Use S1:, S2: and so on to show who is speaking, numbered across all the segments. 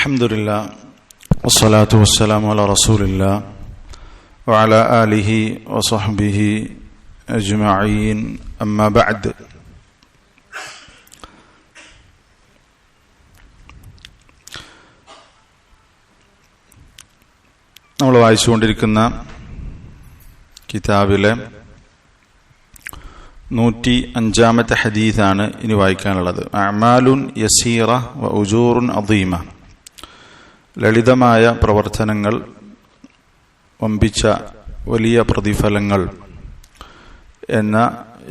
S1: അൽഹംദുലില്ലാഹ് വസ്സലാത്തു വസ്സലാമു അലാ റസൂലില്ലാഹ് വഅലാ ആലിഹി വസഹ്ബിഹി അജ്മഈൻ. അമ്മാ ബഅദ്. നമ്മൾ വായിച്ചുകൊണ്ടിരിക്കുന്ന കിതാബിലെ 105-ാമത്തെ ഹദീസാണ് ഇനി വായിക്കാനുള്ളത്. അഅ്മാലുൻ യസീറ വ ഉജൂറുൻ അദീമ. ലളിതമായ പ്രവർത്തനങ്ങൾ, വമ്പിച്ച വലിയ പ്രതിഫലങ്ങൾ എന്ന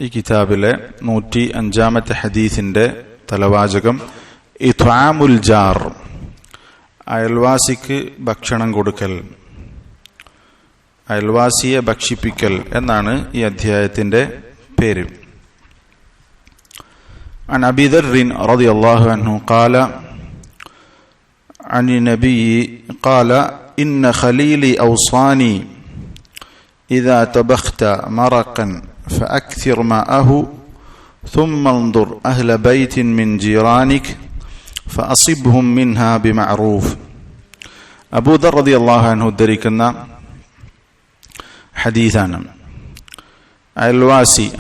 S1: ഈ കിതാബിലെ 105-ാമത്തെ ഹദീസിന്റെ തലവാചകം ഇത്ആമുൽ ജാർ, അയൽവാസിക്ക് ഭക്ഷണം കൊടുക്കൽ, അയൽവാസിയെ ഭക്ഷിപ്പിക്കൽ എന്നാണ് ഈ അധ്യായത്തിന്റെ പേര്. عن أبي ذر رضي الله عنه قال عن النبي قال إن خليلي أوصاني إذا طبخت مرقا فأكثر ماءه ثم انظر أهل بيت من جيرانك فأصبهم منها بمعروف. أبو ذر رضي الله عنه ധരിക്കുന്ന ഹദീസാണ്.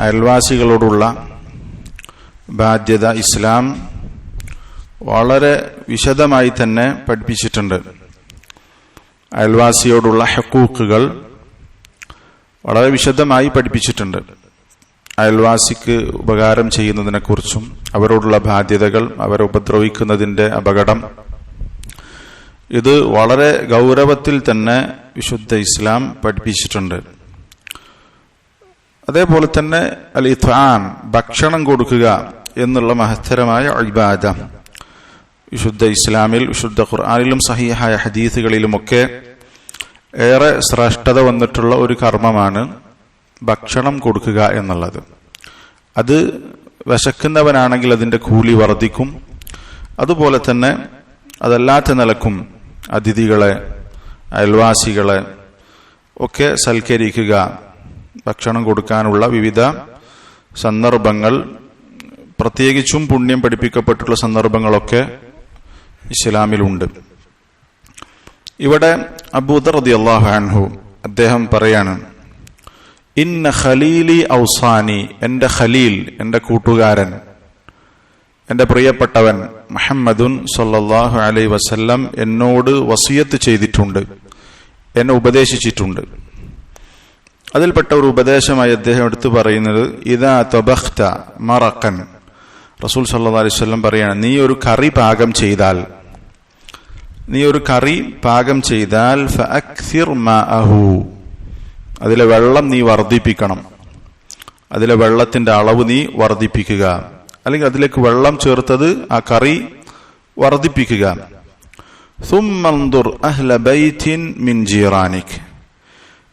S1: അയൽവാസികളോടുള്ള ബാധ്യത ഇസ്ലാം വളരെ വിശദമായി തന്നെ പഠിപ്പിച്ചിട്ടുണ്ട്. അയൽവാസിയോടുള്ള ഹഖൂഖുകൾ വളരെ വിശദമായി പഠിപ്പിച്ചിട്ടുണ്ട്. അയൽവാസിക്ക് ഉപകാരം ചെയ്യുന്നതിനെക്കുറിച്ചും അവരോടുള്ള ബാധ്യതകൾ, അവരെ ഉപദ്രവിക്കുന്നതിന്റെ അപകടം, ഇത് വളരെ ഗൗരവത്തിൽ തന്നെ വിശുദ്ധ ഇസ്ലാം പഠിപ്പിച്ചിട്ടുണ്ട്. അതേപോലെ തന്നെ അൽ ഇത്ആം, ഭക്ഷണം കൊടുക്കുക എന്നുള്ള മഹത്തരമായ ഇബാദ വിശുദ്ധ ഇസ്ലാമിൽ, വിശുദ്ധ ഖുർആനിലും സഹീഹായ ഹദീസുകളിലുമൊക്കെ ഏറെ ശ്രേഷ്ഠത വന്നിട്ടുള്ള ഒരു കർമ്മമാണ് ഭക്ഷണം കൊടുക്കുക എന്നുള്ളത്. അത് വിശക്കുന്നവനാണെങ്കിൽ അതിന്റെ കൂലി വർദ്ധിക്കും. അതുപോലെ തന്നെ അതല്ലാത്ത നിലക്കും അതിഥികളെ, അയൽവാസികളെ ഒക്കെ സൽക്കരിക്കുക, ഭക്ഷണം കൊടുക്കാനുള്ള വിവിധ സന്ദർഭങ്ങൾ, പ്രത്യേകിച്ചും പുണ്യം പഠിപ്പിക്കപ്പെട്ടുള്ള സന്ദർഭങ്ങളൊക്കെ ഇസ്ലാമിലുണ്ട്. ഇവിടെ അബൂ ദർ റളിയല്ലാഹു അൻഹു അദ്ദേഹം പറയാണ്, ഇന്ന ഖലീലി ഔസാനി, എന്റെ ഖലീൽ, എന്റെ കൂട്ടുകാരൻ, എന്റെ പ്രിയപ്പെട്ടവൻ മുഹമ്മദുൻ സല്ലല്ലാഹു അലൈഹി വസല്ലം എന്നോട് വസിയത്ത് ചെയ്തിട്ടുണ്ട്, എന്നെ ഉപദേശിച്ചിട്ടുണ്ട്. അതിൽപ്പെട്ട ഒരു ഉപദേശമായി അദ്ദേഹം എടുത്തു പറയുന്നത്, ഇദാ തബഖ്ത മറഖൻ, റസൂൽ സല്ലല്ലാഹു അലൈഹി വസല്ലം പറയാണ്, നീ ഒരു കറി പാകം ചെയ്താൽ ഫഅക്സിർ മാഅഹു, അതിലെ വെള്ളം നീ വർദ്ധിപ്പിക്കണം, അതിലെ വെള്ളത്തിന്റെ അളവ് നീ വർദ്ധിപ്പിക്കുക, അല്ലെങ്കിൽ അതിലേക്ക് വെള്ളം ചേർത്തത് ആ കറി വർദ്ധിപ്പിക്കുക. സുമ്മൻദുർ അഹ്ല ബൈത്തിൻ മിൻ ജീറാനിക്,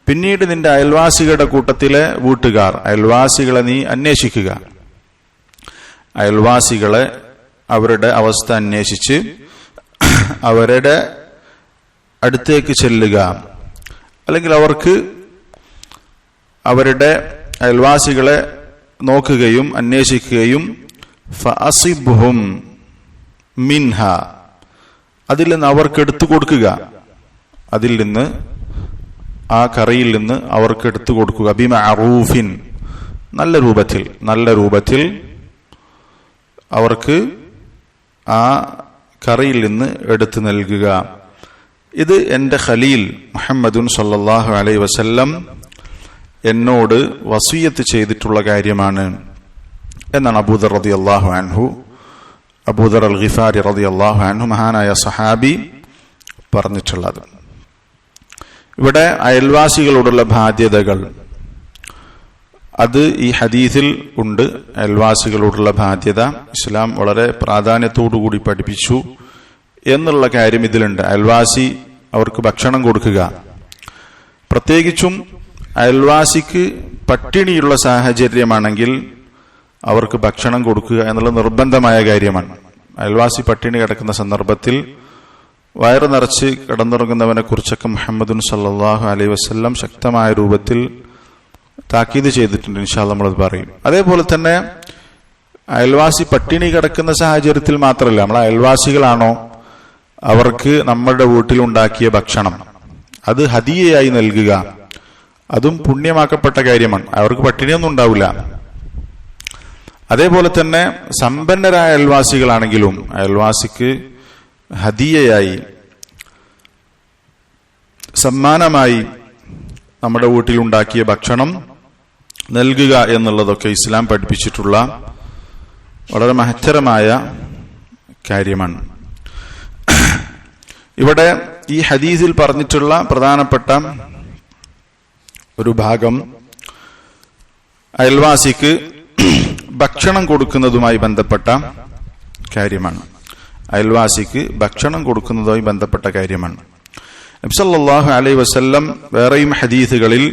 S1: പിന്നീട് നിന്റെ അയൽവാസികളുടെ കൂട്ടത്തിലെ വീട്ടുകാർ, അയൽവാസികളെ നീ അന്വേഷിക്കുക. അയൽവാസികളെ, അവരുടെ അവസ്ഥ അന്വേഷിച്ച് അവരുടെ അടുത്തേക്ക് ചെല്ലുക, അല്ലെങ്കിൽ അവർക്ക് അവരുടെ അയൽവാസികളെ നോക്കുകയും അന്വേഷിക്കുകയും ഫഅസിബ്ഹും മിൻഹ, അതിൽ നിന്ന് അവർക്ക് എടുത്തു കൊടുക്കുക, അതിൽ നിന്ന്, ആ കറിയിൽ നിന്ന് അവർക്ക് എടുത്തു കൊടുക്കുക. ബിമഅറൂഫിൻ, നല്ല രൂപത്തിൽ അവർക്ക് ആ കറിയിൽ നിന്ന് എടുത്തു നൽകുക. ഇത് എന്റെ ഖലീൽ മുഹമ്മദുൻ സല്ലല്ലാഹു അലൈഹി വസല്ലം എന്നോട് വസിയത്ത് ചെയ്തിട്ടുള്ള കാര്യമാണ് എന്നാണ് അബൂ ദർ റളിയല്ലാഹു അൻഹു, അബൂ ദർ അൽ ഗിഫാരി റളിയല്ലാഹു അൻഹു, മഹാനായ സഹാബി പറഞ്ഞിട്ടുള്ളത്. ഇവിടെ അയൽവാസികളോടുള്ള ബാധ്യതകൾ, അത് ഈ ഹദീസിൽ ഉണ്ട്. അയൽവാസികളോടുള്ള ബാധ്യത ഇസ്ലാം വളരെ പ്രാധാന്യത്തോടുകൂടി പഠിപ്പിച്ചു എന്നുള്ള കാര്യം ഇതിലുണ്ട്. അയൽവാസി, അവർക്ക് ഭക്ഷണം കൊടുക്കുക, പ്രത്യേകിച്ചും അയൽവാസിക്ക് പട്ടിണിയുള്ള സാഹചര്യമാണെങ്കിൽ അവർക്ക് ഭക്ഷണം കൊടുക്കുക എന്നുള്ള നിർബന്ധമായ കാര്യമാണ്. അയൽവാസി പട്ടിണി കിടക്കുന്ന സന്ദർഭത്തിൽ വയറ് നിറച്ച് കിടന്നുറങ്ങുന്നവനെ കുറിച്ചൊക്കെ മുഹമ്മദുൻ സല്ലല്ലാഹു അലൈഹി വസല്ലം ശക്തമായ രൂപത്തിൽ താക്കീത് ചെയ്തിട്ടുണ്ട്. ഇൻഷാ അല്ലാഹ് നമ്മളത് പറയും. അതേപോലെ തന്നെ അയൽവാസി പട്ടിണി കിടക്കുന്ന സാഹചര്യത്തിൽ മാത്രമല്ല, നമ്മളെ അയൽവാസികളാണോ അവർക്ക് നമ്മുടെ വീട്ടിലുണ്ടാക്കിയ ഭക്ഷണം അത് ഹദിയയായി നൽകുക, അതും പുണ്യമാക്കപ്പെട്ട കാര്യമാണ്. അവർക്ക് പട്ടിണിയൊന്നും ഉണ്ടാവില്ല. അതേപോലെ തന്നെ സമ്പന്നരായ അയൽവാസികളാണെങ്കിലും അയൽവാസിക്ക് ഹദിയയായി, സമ്മാനമായി നമ്മുടെ വീട്ടിലുണ്ടാക്കിയ ഭക്ഷണം നൽകുക എന്നുള്ളതൊക്കെ ഇസ്ലാം പഠിപ്പിച്ചിട്ടുള്ള വളരെ മഹത്തരമായ കാര്യമാണ്. ഇവിടെ ഈ ഹദീസിൽ പറഞ്ഞിട്ടുള്ള പ്രധാനപ്പെട്ട ഒരു ഭാഗം അയൽവാസിക്ക് ഭക്ഷണം കൊടുക്കുന്നതുമായി ബന്ധപ്പെട്ട കാര്യമാണ്. അയൽവാസിക്ക് ഭക്ഷണം കൊടുക്കുന്നതുമായി ബന്ധപ്പെട്ട കാര്യമാണ്. നബി സല്ലല്ലാഹു അലൈഹി വസല്ലം വേറെയും ഹദീസുകളിൽ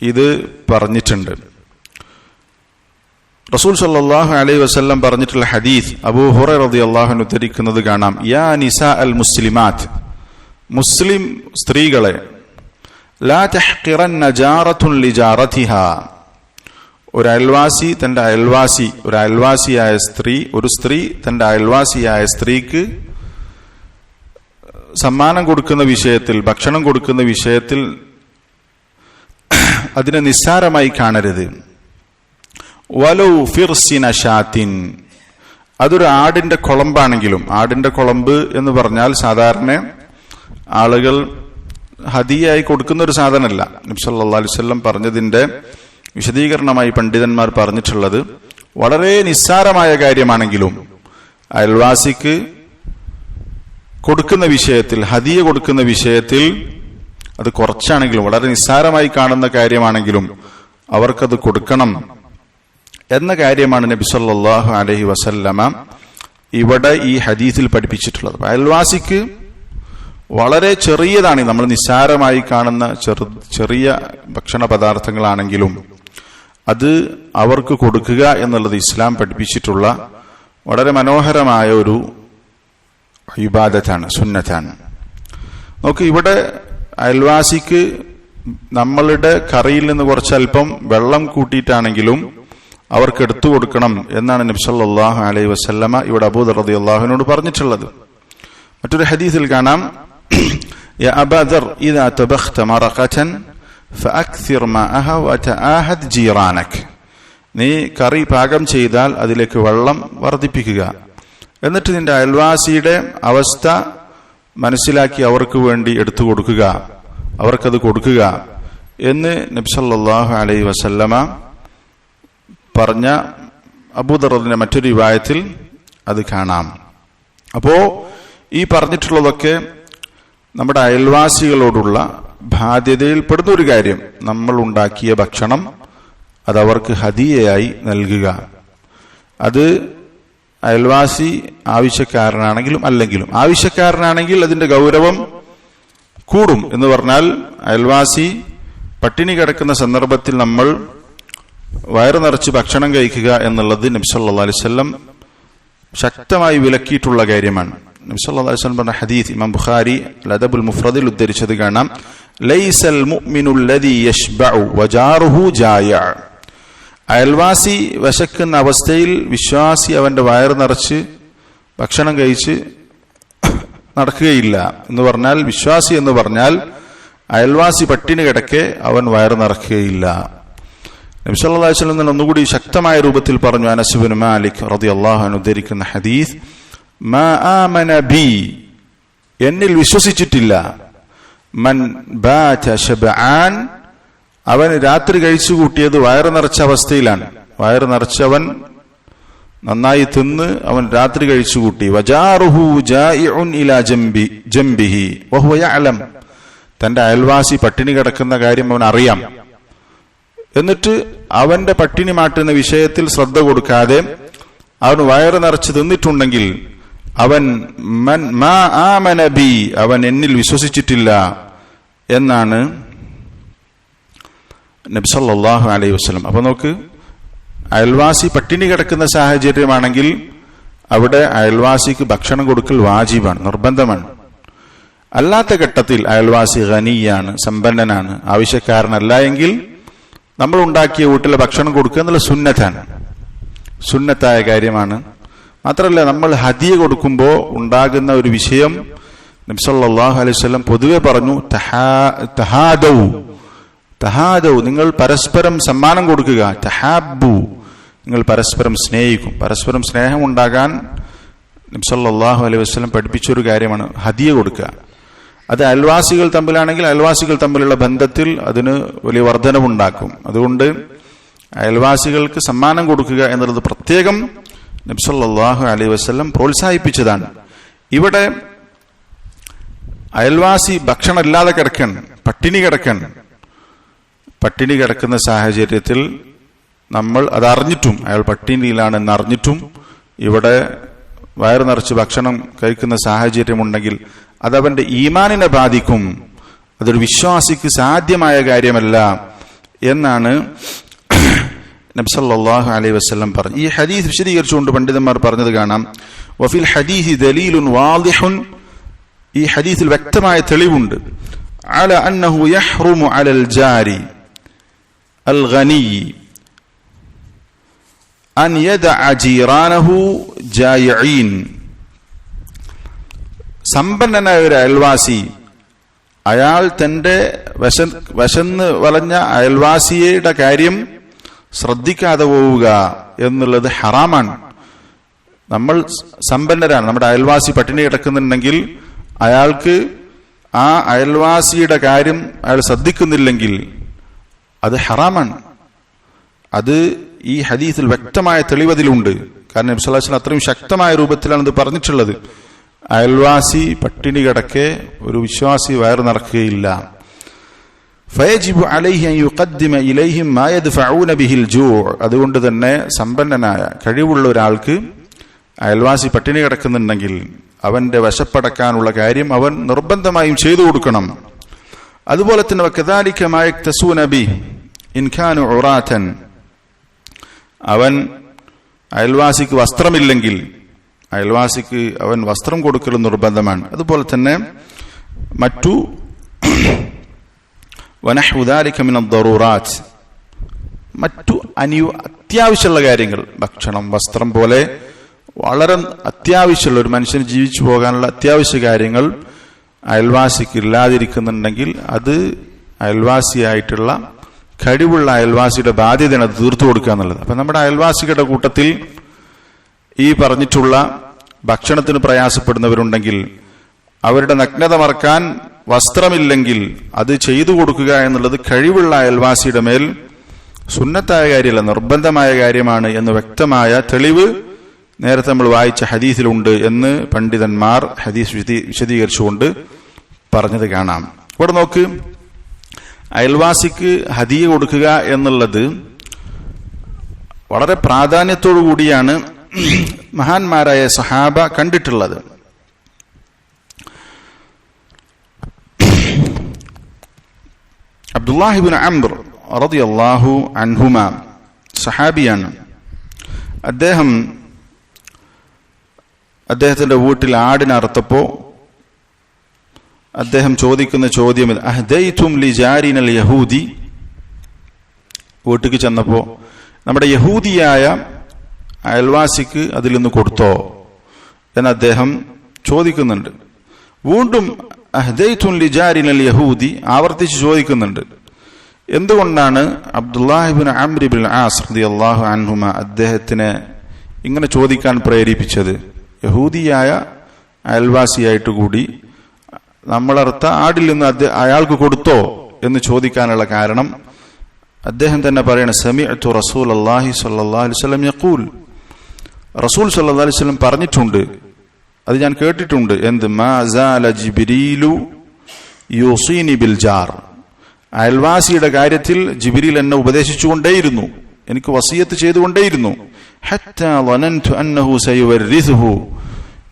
S1: ഇത് പറഞ്ഞിട്ടുണ്ട്. റസൂൽ സല്ലല്ലാഹു അലൈഹി വസല്ലം പറഞ്ഞിട്ടുള്ള ഹദീസ് അബൂ ഹുറൈറ റളിയല്ലാഹു അൻഹു ഉദ്ധരിക്കുന്നത് കാണാം. യാ നിസാ അൽ മുസ്ലിമാത്ത്, മുസ്ലിം സ്ത്രീകളെ, ലാ തഹ്ഖിറന്ന ജാറത്തുൻ ലിജാറതിഹാ, ഒരു അയൽവാസിയായ സ്ത്രീ തന്റെ അയൽവാസിയായ സ്ത്രീക്ക് സമ്മാനം കൊടുക്കുന്ന വിഷയത്തിൽ, ഭക്ഷണം കൊടുക്കുന്ന വിഷയത്തിൽ അതിനെ നിസ്സാരമായി കാണരുത്. വലൗ ഫിർസിന ഷാത്തിൻ, അതൊരു ആടിന്റെ കുളമ്പാണെങ്കിലും. ആടിന്റെ കുളമ്പ് എന്ന് പറഞ്ഞാൽ സാധാരണ ആളുകൾ ഹദിയായി കൊടുക്കുന്ന ഒരു സാധനമല്ല. നബി സല്ലല്ലാഹു അലൈഹി വസല്ലം പറഞ്ഞതിന്റെ വിശദീകരണമായി പണ്ഡിതന്മാർ പറഞ്ഞിട്ടുള്ളത്, വളരെ നിസ്സാരമായ കാര്യമാണെങ്കിലും അയൽവാസിക്ക് കൊടുക്കുന്ന വിഷയത്തിൽ, ഹദിയ കൊടുക്കുന്ന വിഷയത്തിൽ, അത് കുറച്ചാണെങ്കിലും വളരെ നിസ്സാരമായി കാണുന്ന കാര്യമാണെങ്കിലും അവർക്കത് കൊടുക്കണം എന്ന കാര്യമാണ് നബി സല്ലല്ലാഹു അലൈഹി വസല്ലമ ഇവിടെ ഈ ഹദീസിൽ പഠിപ്പിച്ചിട്ടുള്ളത്. അയൽവാസിക്ക് വളരെ ചെറിയതാണ്, നമ്മൾ നിസ്സാരമായി കാണുന്ന ചെറിയ ഭക്ഷണ പദാർത്ഥങ്ങളാണെങ്കിലും അത് അവർക്ക് കൊടുക്കുക എന്നുള്ളത് ഇസ്ലാം പഠിപ്പിച്ചിട്ടുള്ള വളരെ മനോഹരമായ ഒരു ഇബാദത്താണ്, സുന്നത്താണ്. നോക്ക്, ഇവിടെ അയൽവാസിക്ക് നമ്മളുടെ കറിയിൽ നിന്ന് കുറച്ചല്പം വെള്ളം കൂട്ടിയിട്ടാണെങ്കിലും അവർക്ക് എടുത്തു കൊടുക്കണം എന്നാണ് നബി സല്ലല്ലാഹു അലൈഹി വസല്ലമ ഇവിടെ അബൂ ദർ റളിയല്ലാഹു അൻഹു പറഞ്ഞിട്ടുള്ളത്. മറ്റൊരു ഹദീസിൽ കാണാം, യാ അബാ ദർ ഇദാ തബഖ്ത മറഖതൻ ഫഅക്സിർ മാഅഹ വതആഹദ് ജീറാനക, നീ കറി പാകം ചെയ്താൽ അതിലേക്ക് വെള്ളം വർദ്ധിപ്പിക്കുക, എന്നിട്ട് നിന്റെ അയൽവാസിയുടെ അവസ്ഥ മനസ്സിലാക്കി അവർക്ക് വേണ്ടി എടുത്തു കൊടുക്കുക, അവർക്കത് കൊടുക്കുക എന്ന് നബി സല്ലല്ലാഹു അലൈഹി വസല്ലമ പറഞ്ഞ അബൂ ദർദിന്റെ മറ്റൊരു റിവായത്തിൽ അത് കാണാം. അപ്പോ ഈ പറഞ്ഞിട്ടുള്ളതൊക്കെ നമ്മുടെ അയൽവാസികളോടുള്ള ബാധ്യതയിൽ പെടുന്ന ഒരു കാര്യം. നമ്മൾ ഉണ്ടാക്കിയ ഭക്ഷണം അതവർക്ക് ഹദിയയായി നൽകുക. അത് അയൽവാസി ആവശ്യക്കാരനാണെങ്കിലും അല്ലെങ്കിലും. ആവശ്യക്കാരനാണെങ്കിൽ അതിന്റെ ഗൗരവം കൂടും. എന്ന് പറഞ്ഞാൽ അയൽവാസി പട്ടിണി കിടക്കുന്ന സന്ദർഭത്തിൽ നമ്മൾ വയറ് നിറച്ച് ഭക്ഷണം കഴിക്കുക എന്നുള്ളത് നബി സല്ലല്ലാഹു അലൈഹി വസല്ലം ശക്തമായി വിലക്കിയിട്ടുള്ള കാര്യമാണ്. നബി സല്ലല്ലാഹു അലൈഹി വസല്ലം പറഞ്ഞ ഹദീസ് ഇമാം ബുഖാരി അൽ-അദബുൽ മുഫ്രദിൽ ഉദ്ധരിച്ചത് കാണാം. ലൈസൽ മുഅ്മിനു അല്ലദീ യശ്ബഉ വജാറുഹു ജായ', അയൽവാസി വിശക്കുന്ന അവസ്ഥയിൽ വിശ്വാസി അവന്റെ വയറ് നിറച്ച് ഭക്ഷണം കഴിച്ച് നടക്കുകയില്ല. എന്ന് പറഞ്ഞാൽ വിശ്വാസി എന്ന് പറഞ്ഞാൽ അയൽവാസി പട്ടിണി കിടക്കെ അവൻ വയറ് നിറക്കുകയില്ല. നബി സല്ലല്ലാഹു അലൈഹി വസല്ലം ഒന്നുകൂടി ശക്തമായ രൂപത്തിൽ പറഞ്ഞു. അനസ് ഇബ്നു മാലിക് റളിയല്ലാഹു അൻഹു ഉദ്ധരിക്കുന്ന ഹദീസ്, മാ ആമന ബി, എന്നിൽ വിശ്വസിച്ചിട്ടില്ല, മൻ ബാത ശബആൻ, അവൻ രാത്രി കഴിച്ചു കൂട്ടിയത് വയറ് നിറച്ച അവസ്ഥയിലാണ്. വയറ് നിറച്ചവൻ നന്നായി തിന്ന് അവൻ രാത്രി കഴിച്ചു കൂട്ടി. വജാറുഹു ജായിഉൻ ഇലാ ജംബിഹി വഹുവ യഅലം, തന്റെ അയൽവാസി പട്ടിണി കിടക്കുന്ന കാര്യം അവൻ അറിയാം. എന്നിട്ട് അവന്റെ പട്ടിണി മാറ്റുന്ന വിഷയത്തിൽ ശ്രദ്ധ കൊടുക്കാതെ അവൻ വയറ് നിറച്ച് തിന്നിട്ടുണ്ടെങ്കിൽ അവൻ മാ ആമന ബി, അവൻ എന്നിൽ വിശ്വസിച്ചിട്ടില്ല എന്നാണ് നബി സല്ലല്ലാഹു അലൈഹി വസല്ലം. അപ്പൊ നോക്ക്, അയൽവാസി പട്ടിണി കിടക്കുന്ന സാഹചര്യമാണെങ്കിൽ അവിടെ അയൽവാസിക്ക് ഭക്ഷണം കൊടുക്കൽ വാജിബാണ്, നിർബന്ധമാണ്. അല്ലാത്ത ഘട്ടത്തിൽ അയൽവാസി ഖനിയാണ്, സമ്പന്നനാണ്, ആവശ്യക്കാരനല്ല എങ്കിൽ നമ്മൾ ഉണ്ടാക്കിയ വീട്ടിലെ ഭക്ഷണം കൊടുക്കുക എന്നുള്ള സുന്നത്താണ്, സുന്നത്തായ കാര്യമാണ്. മാത്രമല്ല, നമ്മൾ ഹദിയ കൊടുക്കുമ്പോൾ ഉണ്ടാകുന്ന ഒരു വിഷയം നബി സല്ലല്ലാഹു അലൈഹി വസല്ലം പൊതുവെ പറഞ്ഞു, തഹാദൗ, നിങ്ങൾ പരസ്പരം സമ്മാനം കൊടുക്കുക. തഹാബു, നിങ്ങൾ പരസ്പരം സ്നേഹിക്കും. പരസ്പരം സ്നേഹം ഉണ്ടാകാൻ നബി സല്ലല്ലാഹു അലൈഹി വസല്ലം പഠിപ്പിച്ചൊരു കാര്യമാണ് ഹദിയ കൊടുക്കുക. അത് അയൽവാസികൾ തമ്മിലാണെങ്കിൽ അയൽവാസികൾ തമ്മിലുള്ള ബന്ധത്തിൽ അതിന് വലിയ വർധനവുണ്ടാക്കും. അതുകൊണ്ട് അയൽവാസികൾക്ക് സമ്മാനം കൊടുക്കുക എന്നുള്ളത് പ്രത്യേകം നബി സല്ലല്ലാഹു അലൈഹി വസല്ലം പ്രോത്സാഹിപ്പിച്ചതാണ്. ഇവിടെ അയൽവാസി ഭക്ഷണം ഇല്ലാതെ കിടക്കാൻ, പട്ടിണി കിടക്കുന്ന സാഹചര്യത്തിൽ നമ്മൾ അതറിഞ്ഞിട്ടും, അയാൾ പട്ടിണിയിലാണെന്ന് അറിഞ്ഞിട്ടും ഇവിടെ വയറു നിറച്ച് ഭക്ഷണം കഴിക്കുന്ന സാഹചര്യമുണ്ടെങ്കിൽ അതവന്റെ ഈമാനിനെ ബാധിക്കും. അതൊരു വിശ്വാസിക്ക് സാധ്യമായ കാര്യമല്ല എന്നാണ് നബി സല്ലല്ലാഹു അലൈഹി വസല്ലം പറഞ്ഞു. ഈ ഹദീസ് വിശദീകരിച്ചുകൊണ്ട് പണ്ഡിതന്മാർ പറഞ്ഞത് കാണാം, വഫിൽ ഹദീസി ദലീലുൻ വാദിഹുൻ, ഈ ഹദീസിൽ വ്യക്തമായ തെളിവുണ്ട്, അല അന്നഹു യഹ്റുമു അലൽ ജാരി അൽ ഗനി അൻ യദഅ ജീറാനഹു ജായിഈൻ. സമ്പന്നനായ ഒരു അയൽവാസി, അയാൾ തന്റെ വശന്ന് വളഞ്ഞ അയൽവാസിയുടെ കാര്യം ശ്രദ്ധിക്കാതെ പോവുക എന്നുള്ളത് ഹറാമാണ്. നമ്മൾ സമ്പന്നരാണ്, നമ്മുടെ അയൽവാസി പട്ടിണി കിടക്കുന്നുണ്ടെങ്കിൽ അയാൾക്ക് ആ അയൽവാസിയുടെ കാര്യം അയാൾ ശ്രദ്ധിക്കുന്നില്ലെങ്കിൽ അത് ഹറാമാണ്. അത് ഈ ഹദീസിൽ വ്യക്തമായ തെളിവതിലുണ്ട്. കാരണം നബി സല്ലല്ലാഹു അലൈഹി വസല്ലം അത്രയും ശക്തമായ രൂപത്തിലാണ് ഇത് പറഞ്ഞിട്ടുള്ളത്. അയൽവാസി പട്ടിണി കിടക്കെ ഒരു വിശ്വാസി വയറു നിറക്കുകയില്ല. ഫയജിബു അലൈഹി അൻ യുഖദ്ദിമ ഇലൈഹിം മാ യദ്ഫഊന ബിഹിൽ ജൂ'. അതുകൊണ്ട് തന്നെ സമ്പന്നനായ കഴിവുള്ള ഒരാൾക്ക് അയൽവാസി പട്ടിണി കിടക്കുന്നുണ്ടെങ്കിൽ അവന്റെ വശപ്പടക്കാനുള്ള കാര്യം അവൻ നിർബന്ധമായും ചെയ്തു കൊടുക്കണം. അതുപോലെ തന്നെ വകദാലിക മാ യക്തസൂന ബി ഇൻ കാനു ഉറാതൻ, അവൻ അയൽവാസിക്ക് വസ്ത്രമില്ലെങ്കിൽ അയൽവാസിക്ക് അവൻ വസ്ത്രം കൊടുക്കൽ നിർബന്ധമാണ്. അതുപോലെ തന്നെ മറ്റു വനഹു ദാലിക മിന ദറൂറാത്ത്, മറ്റു അത്യാവശ്യമുള്ള കാര്യങ്ങൾ, ഭക്ഷണം, വസ്ത്രം പോലെ വളരെ അത്യാവശ്യമുള്ള ഒരു മനുഷ്യന് ജീവിച്ചു പോകാനുള്ള അത്യാവശ്യ കാര്യങ്ങൾ അയൽവാസിക്ക് ഇല്ലാതിരിക്കുന്നുണ്ടെങ്കിൽ അത് അയൽവാസിയായിട്ടുള്ള കഴിവുള്ള അയൽവാസിയുടെ ബാധ്യതയാണ് അത് തീർത്തു കൊടുക്കുക എന്നുള്ളത്. അപ്പൊ നമ്മുടെ അയൽവാസികളുടെ കൂട്ടത്തിൽ ഈ പറഞ്ഞിട്ടുള്ള ഭക്ഷണത്തിന് പ്രയാസപ്പെടുന്നവരുണ്ടെങ്കിൽ, അവരുടെ നഗ്നത മറക്കാൻ വസ്ത്രമില്ലെങ്കിൽ അത് ചെയ്തു കൊടുക്കുക എന്നുള്ളത് കഴിവുള്ള അയൽവാസിയുടെ മേൽ സുന്നത്തായ കാര്യമല്ല, നിർബന്ധമായ കാര്യമാണ് എന്ന് വ്യക്തമായ തെളിവ് നേരത്തെ നമ്മൾ വായിച്ച ഹദീസിലുണ്ട് എന്ന് പണ്ഡിതന്മാർ ഹദീസ് വിശദീകരിച്ചുകൊണ്ട് പറഞ്ഞത് കാണാം. ഇവിടെ നോക്ക്, അയൽവാസിക്ക് ഹദിയ കൊടുക്കുക എന്നുള്ളത് വളരെ പ്രാധാന്യത്തോടു കൂടിയാണ് മഹാന്മാരായ സഹാബ കണ്ടിട്ടുള്ളത്. അബ്ദുല്ലാഹി ഇബ്നു അംർ റളിയല്ലാഹു അൻഹുമ സഹാബിയാണ്. അദ്ദേഹത്തിന്റെ വീട്ടിൽ ആടിനറുത്തപ്പോ അദ്ദേഹം ചോദിക്കുന്ന ചോദ്യം, അഹ്ദൈതും ലിജാരിനൽ യഹൂദി, വീട്ടിക്ക് ചെന്നപ്പോ നമ്മുടെ യഹൂദിയായ അയൽവാസിക്ക് അതിൽ നിന്ന് കൊടുത്തോ എന്ന് അദ്ദേഹം ചോദിക്കുന്നുണ്ട്. വീണ്ടും അഹ്ദൈതും ലിജാരിനൽ യഹൂദി ആവർത്തിച്ച് ചോദിക്കുന്നുണ്ട്. എന്തുകൊണ്ടാണ് അബ്ദുല്ലാഹി ഇബ്നു അംർ ഇബ്നുൽ ആസ് റളിയല്ലാഹു അൻഹുമ അദ്ദേഹത്തിനെ ഇങ്ങനെ ചോദിക്കാൻ പ്രേരിപ്പിച്ചത്? യഹൂദിയായ അയൽവാസിയായിട്ട് കൂടി നമ്മളറുത്ത ആടിൽ നിന്ന് അയാൾക്ക് കൊടുത്തോ എന്ന് ചോദിക്കാനുള്ള കാരണം അദ്ദേഹം തന്നെ പറയണ, സമിഅ്തു റസൂലല്ലാഹി സ്വല്ലല്ലാഹു അലൈഹി വസല്ലം യഖൂൽ, റസൂൽ സ്വല്ലല്ലാഹു അലൈഹി വസല്ലം പറഞ്ഞിട്ടുണ്ട്, അത് ഞാൻ കേട്ടിട്ടുണ്ട്. എന്ത്? മാ സാല ജിബ്രീലു യൂസീനി ബിൽ ജാർ, അയൽവാസിയുടെ കാര്യത്തിൽ ജിബ്രീൽ എന്നെ ഉപദേശിച്ചുകൊണ്ടേയിരുന്നു, എനിക്ക് വസിയത്ത് ചെയ്തുകൊണ്ടേയിരുന്നു. ഹത്താ വനൻതു അന്നഹു സയുവരിസുഹു,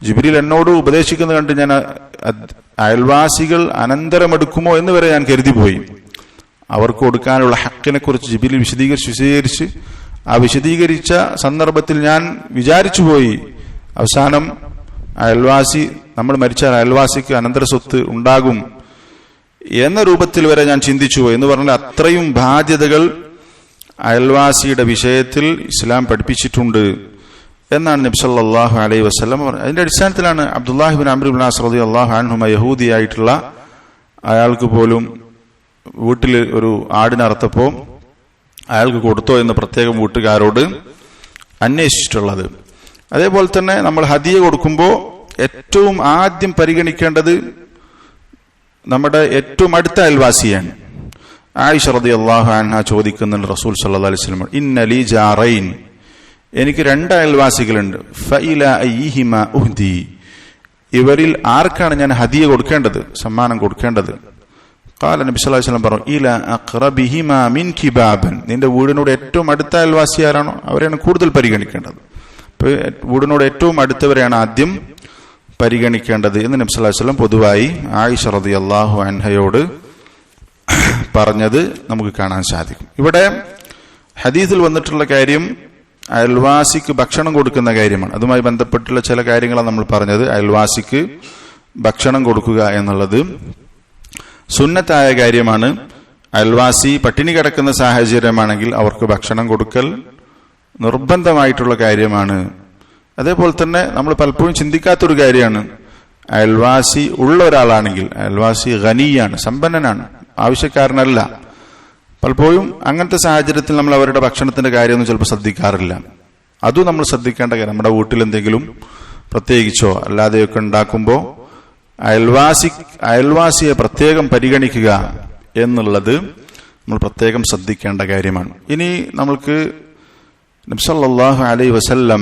S1: ജിബ്രീൽ എന്നോട് ഉപദേശിക്കുന്നത് കണ്ട് ഞാൻ അയൽവാസികൾ അനന്തരമെടുക്കുമോ എന്ന് വരെ ഞാൻ കരുതിപ്പോയി. അവർക്ക് കൊടുക്കാനുള്ള ഹക്കിനെ കുറിച്ച് ജിബ്രീൽ വിശദീകരിച്ച് ആ വിശദീകരിച്ച സന്ദർഭത്തിൽ ഞാൻ വിചാരിച്ചു പോയി, അവസാനം അയൽവാസി, നമ്മൾ മരിച്ചാൽ അയൽവാസിക്ക് അനന്തര സ്വത്ത് ഉണ്ടാകും എന്ന രൂപത്തിൽ വരെ ഞാൻ ചിന്തിച്ചു പോയി എന്ന് പറഞ്ഞാൽ അത്രയും ബാധ്യതകൾ അയൽവാസിയുടെ വിഷയത്തിൽ ഇസ്ലാം പഠിപ്പിച്ചിട്ടുണ്ട് എന്നാണ് നബി സല്ലല്ലാഹു അലൈഹി വസല്ലം പറഞ്ഞത്. അതിന്റെ അടിസ്ഥാനത്തിലാണ് അബ്ദുല്ലാഹി ഇബ്നു അംർ ഇബ്നു ആസ് റളിയല്ലാഹു അൻഹുമ യഹൂദിയായിട്ടുള്ള അയാൾക്ക് പോലും വീട്ടിൽ ഒരു ആടിനറുത്തപ്പോൾ അയാൾക്ക് കൊടുത്തോ എന്ന് പ്രത്യേകം വീട്ടുകാരോട് അന്വേഷിച്ചിട്ടുള്ളത്. അതേപോലെ തന്നെ നമ്മൾ ഹദിയ കൊടുക്കുമ്പോൾ ഏറ്റവും ആദ്യം പരിഗണിക്കേണ്ടത് നമ്മുടെ ഏറ്റവും അടുത്ത അയൽവാസിയാണ്. ആയിഷ റളിയല്ലാഹു അൻഹ ചോദിക്കുന്നുണ്ട് റസൂൽ സല്ലല്ലാഹു അലൈഹി വസല്ലം, ഇന്ന ലീ ജാറൈൻ, എനിക്ക് 2 അയൽവാസികളുണ്ട്, ഫഇല അയ്യിഹിമാ ഉഹ്ദി, ഇവരിൽ ആർക്കാണ് ഞാൻ ഹദിയ കൊടുക്കേണ്ടത്, സമ്മാനം കൊടുക്കേണ്ടത്? ഖാല നബി സല്ലല്ലാഹു അലൈഹി വസല്ലം പറഞ്ഞു, ഇല അഖ്റബിഹിമാ മിൻകി ബാബൻ, നിന്റെ വീടിനോട് ഏറ്റവും അടുത്ത അയൽവാസി ആരാണോ അവരെയാണ് കൂടുതൽ പരിഗണിക്കേണ്ടത്. അപ്പോൾ വീടിനോട് ഏറ്റവും അടുത്തവരെയാണ് ആദ്യം പരിഗണിക്കേണ്ടത് എന്ന് നബി സല്ലല്ലാഹു അലൈഹി വസല്ലം പൊതുവായി ആയിഷ റളിയല്ലാഹു അൻഹയോട് പറഞ്ഞത് നമുക്ക് കാണാൻ സാധിക്കും. ഇവിടെ ഹദീസിൽ വന്നിട്ടുള്ള കാര്യം അയൽവാസിക്ക് ഭക്ഷണം കൊടുക്കുന്ന കാര്യമാണ്. അതുമായി ബന്ധപ്പെട്ടുള്ള ചില കാര്യങ്ങളാണ് നമ്മൾ പറഞ്ഞത്. അയൽവാസിക്ക് ഭക്ഷണം കൊടുക്കുക എന്നുള്ളത് സുന്നത്തായ കാര്യമാണ്. അയൽവാസി പട്ടിണി കിടക്കുന്ന സാഹചര്യമാണെങ്കിൽ അവർക്ക് ഭക്ഷണം കൊടുക്കൽ നിർബന്ധമായിട്ടുള്ള കാര്യമാണ്. അതേപോലെ തന്നെ നമ്മൾ പലപ്പോഴും ചിന്തിക്കാത്തൊരു കാര്യമാണ്, അയൽവാസി ഉള്ള ഒരാളാണെങ്കിൽ, അയൽവാസി ഖനിയാണ്, സമ്പന്നനാണ്, ആവശ്യക്കാരനല്ല, പലപ്പോഴും അങ്ങനത്തെ സാഹചര്യത്തിൽ നമ്മൾ അവരുടെ ഭക്ഷണത്തിന്റെ കാര്യമൊന്നും ചിലപ്പോൾ ശ്രദ്ധിക്കാറില്ല. അതും നമ്മൾ ശ്രദ്ധിക്കേണ്ട കാര്യം. നമ്മുടെ വീട്ടിൽ എന്തെങ്കിലും പ്രത്യേകിച്ചോ അല്ലാതെയൊക്കെ ഉണ്ടാക്കുമ്പോൾ അയൽവാസിയെ പ്രത്യേകം പരിഗണിക്കുക എന്നുള്ളത് നമ്മൾ പ്രത്യേകം ശ്രദ്ധിക്കേണ്ട കാര്യമാണ്. ഇനി നമ്മൾക്ക് നബി സല്ലല്ലാഹു അലൈഹി വസല്ലം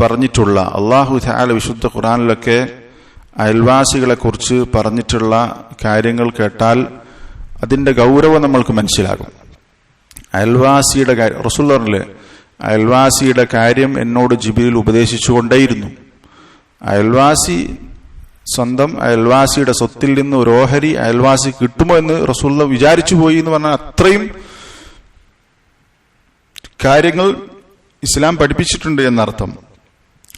S1: പറഞ്ഞിട്ടുള്ള, അല്ലാഹു തആല വിശുദ്ധ ഖുർആനിലൊക്കെ അയൽവാസികളെ കുറിച്ച് പറഞ്ഞിട്ടുള്ള കാര്യങ്ങൾ കേട്ടാൽ അതിന്റെ ഗൗരവം നമ്മൾക്ക് മനസ്സിലാകും. അയൽവാസിയുടെ കാര്യം റസൂലുള്ളാഹി പറഞ്ഞില്ലേ, അയൽവാസിയുടെ കാര്യം എന്നോട് ജിബ്രീൽ ഉപദേശിച്ചുകൊണ്ടേയിരുന്നു. അയൽവാസി സ്വന്തം അയൽവാസിയുടെ സ്വത്തിൽ നിന്ന് ഒരു ഓഹരി അയൽവാസി കിട്ടുമോ എന്ന് റസൂലുള്ളാഹി വിചാരിച്ചു പോയി എന്ന് പറഞ്ഞാൽ അത്രയും കാര്യങ്ങൾ ഇസ്ലാം പഠിപ്പിച്ചിട്ടുണ്ട് എന്നർത്ഥം.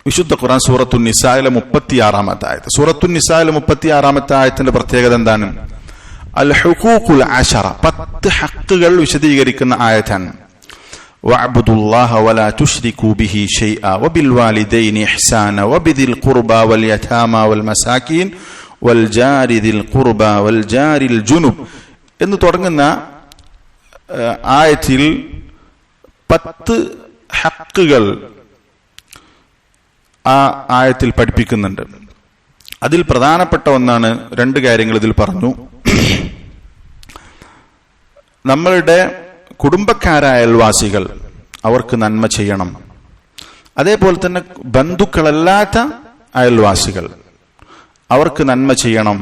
S1: വിശുദ്ധ ഖുർആൻ സൂറത്തുൻ നിസായിലെ 36-ാമത്തെ ആയത്ത്. സൂറത്തുൻ നിസായിലെ 36-ാമത്തെ ആയത്തിന്റെ പ്രത്യേകത എന്താണ്? അൽ ഹുഖൂഖുൽ അശറ, 10 ഹക്കുകൾ വിശദീകരിക്കുന്ന ആയത്താണ്. വഅബ്ദുല്ലാഹ വലാ തുശ്രികൂ ബിഹി ശൈഅ വബിൽ വാലിദൈനി ഇഹ്സാന വബിദിൽ ഖുർബാ വൽ യതാമാ വൽ മസാകീൻ വൽ ജാരി ദിൽ ഖുർബാ വൽ ജാരിൽ ജുനുബ് എന്ന് തുടങ്ങുന്ന ആയത്തിൽ 10 ഹക്കുകൾ ആ ആയത്തിൽ പഠിപ്പിക്കുന്നുണ്ട്. അതിൽ പ്രധാനപ്പെട്ട ഒന്നാണ്, 2 കാര്യങ്ങൾ ഇതിൽ പറഞ്ഞു. നമ്മളുടെ കുടുംബക്കാരായ അയൽവാസികൾ അവർക്ക് നന്മ ചെയ്യണം. അതേപോലെ തന്നെ ബന്ധുക്കളല്ലാത്ത അയൽവാസികൾ അവർക്ക് നന്മ ചെയ്യണം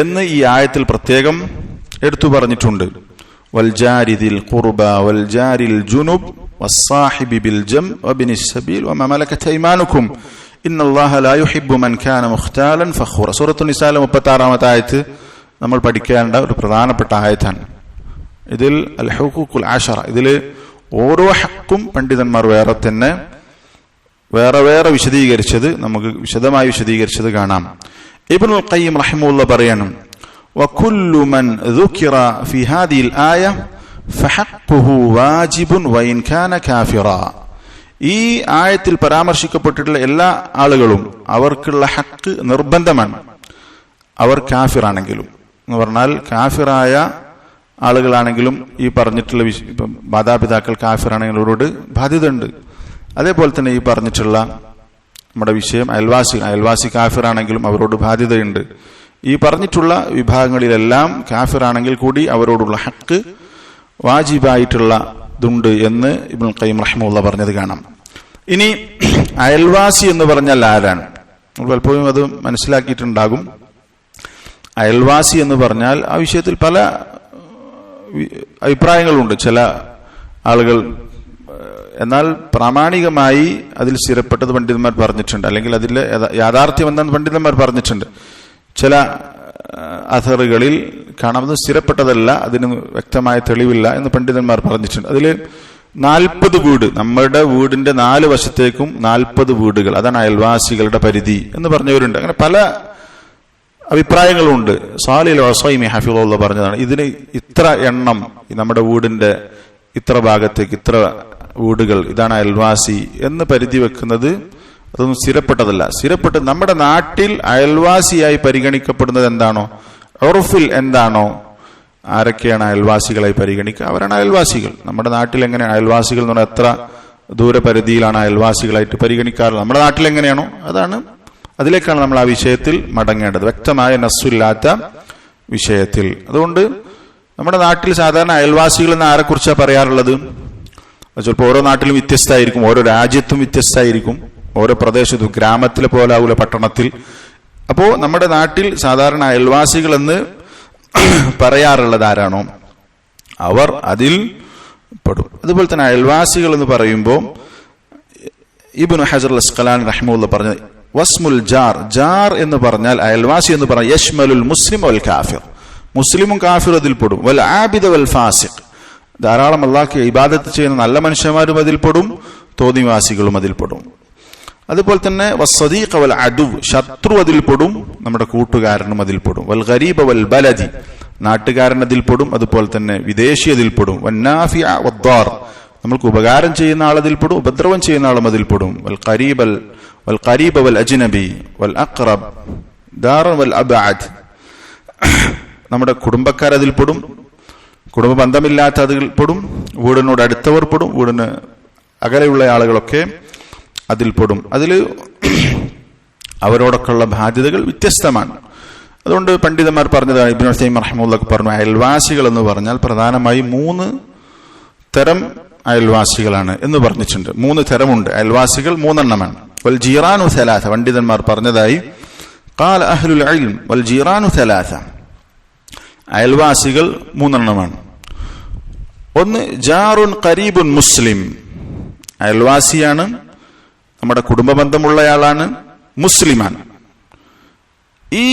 S1: എന്ന് ഈ ആയത്തിൽ പ്രത്യേകം എടുത്തു പറഞ്ഞിട്ടുണ്ട്. വൽ ജാരിദിൽ ഖുർബ വൽ ജാരിൽ ജുനുബ് വസ്സാഹിബി ബിൽ ജം വബിനിസ് സബീൽ വമാ മലകത് അയ്മാനുക്കും ഇന്നല്ലാഹ ലാ യുഹിബ്ബു മൻ കാന മുഖ്താലൻ ഫഖൂറ. സൂറത്തുൻ നിസായിലെ 36-ാമത്തെ ആയത്ത് നമ്മൾ പഠിക്കേണ്ട ഒരു പ്രധാനപ്പെട്ട ആയത്താണ്. ഇതിൽ അൽ ഹുഖൂഖുൽ അശറ, ഇതിൽ ഓരോ ഹക്കും പണ്ഡിതന്മാർ വേറെ വിശദീകരിച്ചത്, നമുക്ക് വിശദമായി വിശദീകരിച്ചത് കാണാം. ഇബ്നുൽ ഖയ്യിം റഹിമഹുല്ലാഹ് പറയണം, വകുല്ലു മൻ ദുകിറ ഫി ഹാദിഹിൽ ആയ ഫഹഖുഹു വാജിബുൻ വഇൻ കാന കാഫിറ. ഈ ആയത്തിൽ പരാമർശിക്കപ്പെട്ടിട്ടുള്ള എല്ലാ ആളുകളും അവർക്കുള്ള ഹക്ക് നിർബന്ധമാണ്, അവർ കാഫിറാണെങ്കിലും. എന്ന് പറഞ്ഞാൽ കാഫിറായ ആളുകളാണെങ്കിലും ഈ പറഞ്ഞിട്ടുള്ള ഇപ്പം മാതാപിതാക്കൾ കാഫിറാണെങ്കിലും അവരോട് ബാധ്യത ഉണ്ട്. അതേപോലെ തന്നെ ഈ പറഞ്ഞിട്ടുള്ള നമ്മുടെ വിഷയം അയൽവാസി കാഫിറാണെങ്കിലും അവരോട് ബാധ്യതയുണ്ട്. ഈ പറഞ്ഞിട്ടുള്ള വിഭാഗങ്ങളിലെല്ലാം കാഫിറാണെങ്കിൽ കൂടി അവരോടുള്ള ഹക്ക് വാജിബായിട്ടുള്ള ഇതുണ്ട് എന്ന് ഇബ്നുൽ ഖയ്യിം റഹിമഹുല്ലാഹ് പറഞ്ഞത് കാണാം. ഇനി അയൽവാസി എന്ന് പറഞ്ഞാൽ ആരാണ്? നമ്മൾ പലപ്പോഴും അത് മനസ്സിലാക്കിയിട്ടുണ്ടാകും. അയൽവാസി എന്ന് പറഞ്ഞാൽ ആ വിഷയത്തിൽ പല അഭിപ്രായങ്ങളുണ്ട് ചില ആളുകൾ. എന്നാൽ പ്രാമാണികമായി അതിൽ സ്ഥിരപ്പെട്ടത് പണ്ഡിതന്മാർ പറഞ്ഞിട്ടുണ്ട്, അല്ലെങ്കിൽ അതിലെ യാഥാർത്ഥ്യം എന്താണെന്ന് പണ്ഡിതന്മാർ പറഞ്ഞിട്ടുണ്ട്. ചില അഥറുകളിൽ കാണാവുന്നത് സ്ഥിരപ്പെട്ടതല്ല, അതിന് വ്യക്തമായ തെളിവില്ല എന്ന് പണ്ഡിതന്മാർ പറഞ്ഞിട്ടുണ്ട്. അതിൽ 40 വീട്, നമ്മുടെ വീടിന്റെ 4 വശത്തേക്കും 40 വീടുകൾ, അതാണ് അയൽവാസികളുടെ പരിധി എന്ന് പറഞ്ഞവരുണ്ട്. അങ്ങനെ പല അഭിപ്രായങ്ങളുണ്ട്. സാലിൽ ഉസൈമി ഹഫിളുല്ലാഹ് പറഞ്ഞതാണ്, ഇതിന് ഇത്ര എണ്ണം നമ്മുടെ വീടിന്റെ ഇത്ര ഭാഗത്തേക്ക് ഇത്ര വീടുകൾ, ഇതാണ് അയൽവാസി എന്ന് പരിധി വെക്കുന്നത് അതൊന്നും സ്ഥിരപ്പെട്ടതല്ല. സ്ഥിരപ്പെട്ട് നമ്മുടെ നാട്ടിൽ അയൽവാസിയായി പരിഗണിക്കപ്പെടുന്നത് എന്താണോ, ഉർഫിൽ എന്താണോ, ആരൊക്കെയാണ് അയൽവാസികളായി പരിഗണിക്കുക, അവരാണ് അയൽവാസികൾ. നമ്മുടെ നാട്ടിൽ എങ്ങനെയാണ് അയൽവാസികൾ എന്ന് പറഞ്ഞാൽ എത്ര ദൂരപരിധിയിലാണ് അയൽവാസികളായിട്ട് പരിഗണിക്കാറുള്ളത്, നമ്മുടെ നാട്ടിൽ എങ്ങനെയാണോ അതാണ്, അതിലേക്കാണ് നമ്മൾ ആ വിഷയത്തിൽ മടങ്ങേണ്ടത്, വ്യക്തമായ നസ്സുമില്ലാത്ത വിഷയത്തിൽ. അതുകൊണ്ട് നമ്മുടെ നാട്ടിൽ സാധാരണ അയൽവാസികൾ എന്ന് ആരെക്കുറിച്ചാണ് പറയാറുള്ളത്? ചിലപ്പോൾ ഓരോ നാട്ടിലും വ്യത്യസ്തമായിരിക്കും, ഓരോ രാജ്യത്തും വ്യത്യസ്തമായിരിക്കും, ഓരോ പ്രദേശത്തും, ഗ്രാമത്തിലെ പോലെ ആവൂല പട്ടണത്തിൽ. അപ്പോ നമ്മുടെ നാട്ടിൽ സാധാരണ അയൽവാസികൾ എന്ന് പറയാറുള്ളത് ആരാണോ അവർ അതിൽ പെടും. അതുപോലെ തന്നെ അയൽവാസികൾ എന്ന് പറയുമ്പോൾ ഇബ്നു ഹജർ അൽ അസ്ഖലാനി റഹിമഹുല്ലാഹ് പറഞ്ഞത് വസ്മുൽ ജാർ, ജാർ എന്ന് പറഞ്ഞാൽ അയൽവാസി എന്ന് പറഞ്ഞാൽ യശ്മലുൽ മുസ്ലിം വൽ കാഫിർ, മുസ്ലിമും കാഫിറും അതിൽ പെടും, വൽ ആബിദ വൽ ഫാസിഖ്, ധാരാളം അല്ലാഹുവിനെ ഇബാദത്ത് ചെയ്യുന്ന നല്ല മനുഷ്യന്മാരും അതിൽപ്പെടും, തോന്നിവാസികളും അതിൽപ്പെടും. അതുപോലെ തന്നെ വസ്സദീഖ വൽ അദു, ശത്രു അതിൽപ്പെടും, നമ്മുടെ കൂട്ടുകാരനും അതിൽപ്പെടും, വൽ ഗരീബ വൽ ബലദി, നാട്ടുകാരൻ അതിൽപ്പെടും, അതുപോലെ തന്നെ വിദേശി അതിൽപ്പെടും, വന്നാഫിഅ വദ്ദാർ, നമ്മൾക്ക് ഉപകാരം ചെയ്യുന്ന ആൾ അതിൽപ്പെടും, ഉപദ്രവം ചെയ്യുന്ന ആളും അതിൽപ്പെടും, വൽ ഖരീബ വൽ അജ്നബി വൽ അഖ്റബ് ദാർ വൽ അബ്അദ്, നമ്മുടെ കുടുംബക്കാർ അതിൽപ്പെടും, കുടുംബ ബന്ധമില്ലാത്ത അതിൽപ്പെടും, വീടിനോട് അടുത്തവർ പെടും, വീടിന് അകലെയുള്ള ആളുകളൊക്കെ അതിൽപ്പെടും. അതിൽ അവരോടൊക്കെയുള്ള ബാധ്യതകൾ വ്യത്യസ്തമാണ്. അതുകൊണ്ട് പണ്ഡിതന്മാർ പറഞ്ഞതാണ്, ഇബ്നു ഉസൈമീൻ റഹിമഹുല്ലാഹ് പറഞ്ഞു, അയൽവാസികൾ എന്ന് പറഞ്ഞാൽ പ്രധാനമായും 3 തരം അയൽവാസികളാണ് എന്ന് പറഞ്ഞിട്ടുണ്ട്. 3 തരമുണ്ട് അയൽവാസികൾ, 3 എണ്ണമാണ്. വൽ ജീറാനു സലാസ, പണ്ഡിതന്മാർ പറഞ്ഞതായി ഖാല അഹ്ലുൽ ഇൽം വൽ ജീറാനു സലാസ, അയൽവാസികൾ 3 എണ്ണമാണ്. ഒന്ന് ജാറുൻ ഖരീബുൻ മുസ്ലിം, അയൽവാസിയാണ്, നമ്മുടെ കുടുംബ ബന്ധമുള്ളയാളാണ്, മുസ്ലിമാണ്. ഈ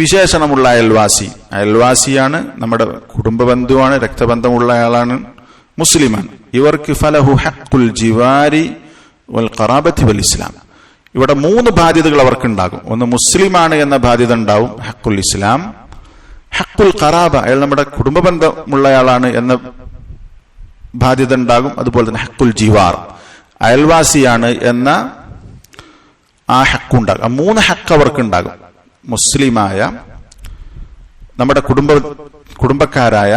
S1: വിശേഷണമുള്ള അയൽവാസിയാണ്, നമ്മുടെ കുടുംബ ബന്ധുവാണ്, രക്തബന്ധമുള്ള ആളാണ്, മുസ്ലിമാണ്. ഇവർക്ക് ഫലഹു ഹഖ്ഖുൽ ജിവാരി വൽ ഖറാബത്തി വൽ ഇസ്ലാം, ഇവിടെ 3 ബാധ്യതകൾ അവർക്കുണ്ടാകും. ഒന്ന് മുസ്ലിമാണ് എന്ന ബാധ്യത ഉണ്ടാവും, ഹഖ്ഖുൽ ഇസ്ലാം, ഹഖ്ഖുൽ ഖറാബ, അയാൾ നമ്മുടെ കുടുംബ ബന്ധമുള്ളയാളാണ് എന്ന ബാധ്യത ഉണ്ടാകും, അതുപോലെ തന്നെ ഹഖ്ഖുൽ ജിവാർ, അയൽവാസിയാണ് എന്ന ആ ഹക്കുണ്ടാകും. 3 ഹക്ക് അവർക്കുണ്ടാകും. മുസ്ലിമായ, നമ്മുടെ കുടുംബക്കാരായ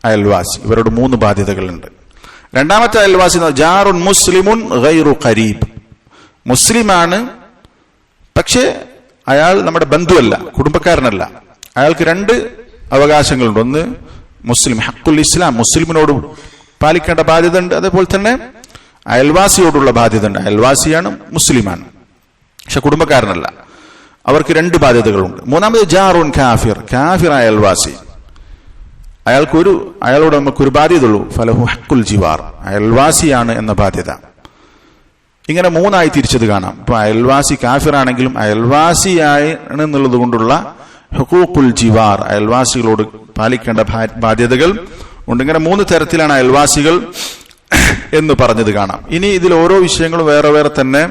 S1: അയൽവാസി, ഇവരോട് 3 ബാധ്യതകളുണ്ട്. രണ്ടാമത്തെ അയൽവാസി ജാറുൻ മുസ്ലിമുൻ ഗൈറു ഖരീബ്, മുസ്ലിമാണ്, പക്ഷേ അയാൾ നമ്മുടെ ബന്ധുവല്ല, കുടുംബക്കാരനല്ല. അയാൾക്ക് 2 അവകാശങ്ങളുണ്ട്. ഒന്ന് മുസ്ലിം, ഹഖ്ഖുൽ ഇസ്ലാം, മുസ്ലിമിനോട് പാലിക്കേണ്ട ബാധ്യത ഉണ്ട്, അതേപോലെ തന്നെ അയൽവാസിയോടുള്ള ബാധ്യത ഉണ്ട്. അയൽവാസിയാണ്, മുസ്ലിമാണ്, പക്ഷെ കുടുംബക്കാരനല്ല. അവർക്ക് 2 ബാധ്യതകളുണ്ട്. മൂന്നാമത് ജാറുൻ കാഫിർ, കാഫിർ അയൽവാസി, അയാളോട് നമുക്കൊരു ബാധ്യത ഉള്ളൂ, ഫലഹു ഹഖ്ഖുൽ ജിവാർ, അയൽവാസിയാണ് എന്ന ബാധ്യത. ഇങ്ങനെ 3 ആയി തിരിച്ചത് കാണാം. ഇപ്പൊ അയൽവാസി കാഫിറാണെങ്കിലും അയൽവാസിയാണ് എന്നുള്ളത് കൊണ്ടുള്ള ഹുഖൂഖുൽ ജിവാർ, അയൽവാസികളോട് പാലിക്കേണ്ട ബാധ്യതകൾ ഉണ്ട്. ഇങ്ങനെ 3 തരത്തിലാണ് അയൽവാസികൾ എന്ന് പറഞ്ഞത് കാണാം. ഇനി ഇതിൽ ഓരോ വിഷയങ്ങളും വേറെ വേറെ തന്നെ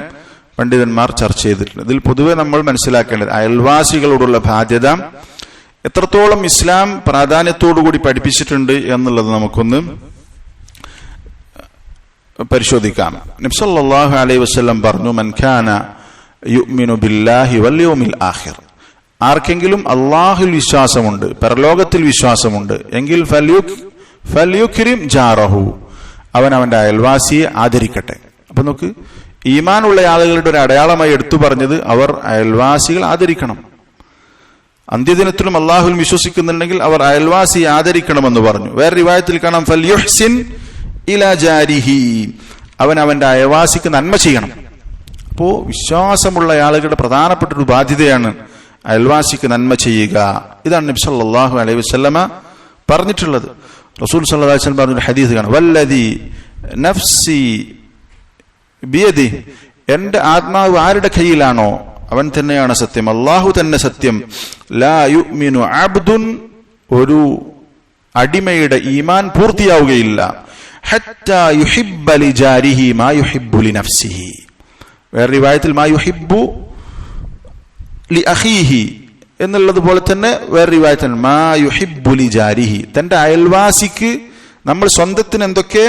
S1: പണ്ഡിതന്മാർ ചർച്ച ചെയ്തിട്ടുണ്ട്. ഇതിൽ പൊതുവെ നമ്മൾ മനസ്സിലാക്കേണ്ടത് അയൽവാസികളോടുള്ള ബാധ്യത എത്രത്തോളം ഇസ്ലാം പ്രാധാന്യത്തോടുകൂടി പഠിപ്പിച്ചിട്ടുണ്ട് എന്നുള്ളത് നമുക്കൊന്ന് പരിശോധിക്കാം. നബി സല്ലല്ലാഹു അലൈഹി വസല്ലം പറഞ്ഞു, മൻ കാന യുഅ്മിനു ബില്ലാഹി വൽ യൗമിൽ ആഖിർ, ആർക്കെങ്കിലും അല്ലാഹുവിൽ വിശ്വാസമുണ്ട്, പരലോകത്തിൽ വിശ്വാസമുണ്ട് എങ്കിൽ ഫൽയുക്രിം ജാറഹു, അവൻ അവന്റെ അയൽവാസിയെ ആദരിക്കട്ടെ. അപ്പൊ നോക്ക്, ഈമാനുള്ള ആളുകളുടെ ഒരു അടയാളമായി എടുത്തു പറഞ്ഞത് അവർ അയൽവാസികൾ ആദരിക്കണം. അന്ത്യദിനത്തിലും അള്ളാഹുൽ വിശ്വസിക്കുന്നുണ്ടെങ്കിൽ അവർ അയൽവാസിയെ ആദരിക്കണമെന്ന് പറഞ്ഞു. വേറെ റിവായത്തിൽ കാണാം, ഫൽയുഹ്സിൻ ഇലാ ജാരിഹി, അവൻ അവന്റെ അയൽവാസിക്ക് നന്മ ചെയ്യണം. അപ്പോ വിശ്വാസമുള്ള ആളുകളുടെ പ്രധാനപ്പെട്ട ഒരു ബാധ്യതയാണ് അയൽവാസിക്ക് നന്മ ചെയ്യുക. ഇതാണ് നബി സല്ലല്ലാഹു അലൈഹി വസല്ലമ പറഞ്ഞിട്ടുള്ളത്. റസൂൽ സല്ലല്ലാഹു അലൈഹി വസല്ലം പറഞ്ഞ ഹദീസ് കാണാം, വല്ലദി നഫ്സി ബിയദി, എന്റെ ആത്മാവ് ആരുടെ കയ്യിലാണോ അവൻ തന്നെയാണ് സത്യം, അല്ലാഹു തന്നെ സത്യം. ലാ യുഅ്മിനു അബ്ദുൻ, ഒരു അടിമയുടെ ഈമാൻ പൂർത്തിയാവുകയില്ല, ഹത്താ യുഹിബ്ബ ലിജാരിഹി മാ യുഹിബ്ബു ലിനഫ്സിഹി. വേറെ റിവായത്തിൽ മാ യുഹിബ്ബു ലി അഖീഹി എന്നുള്ളതുപോലെ തന്നെ വേറെ റിവായത്തിൽ മാ യുഹിബ്ബു ലിജാരിഹി, തന്റെ അയൽവാസിക്ക് നമ്മൾ സ്വന്തത്തിന് എന്തൊക്കെ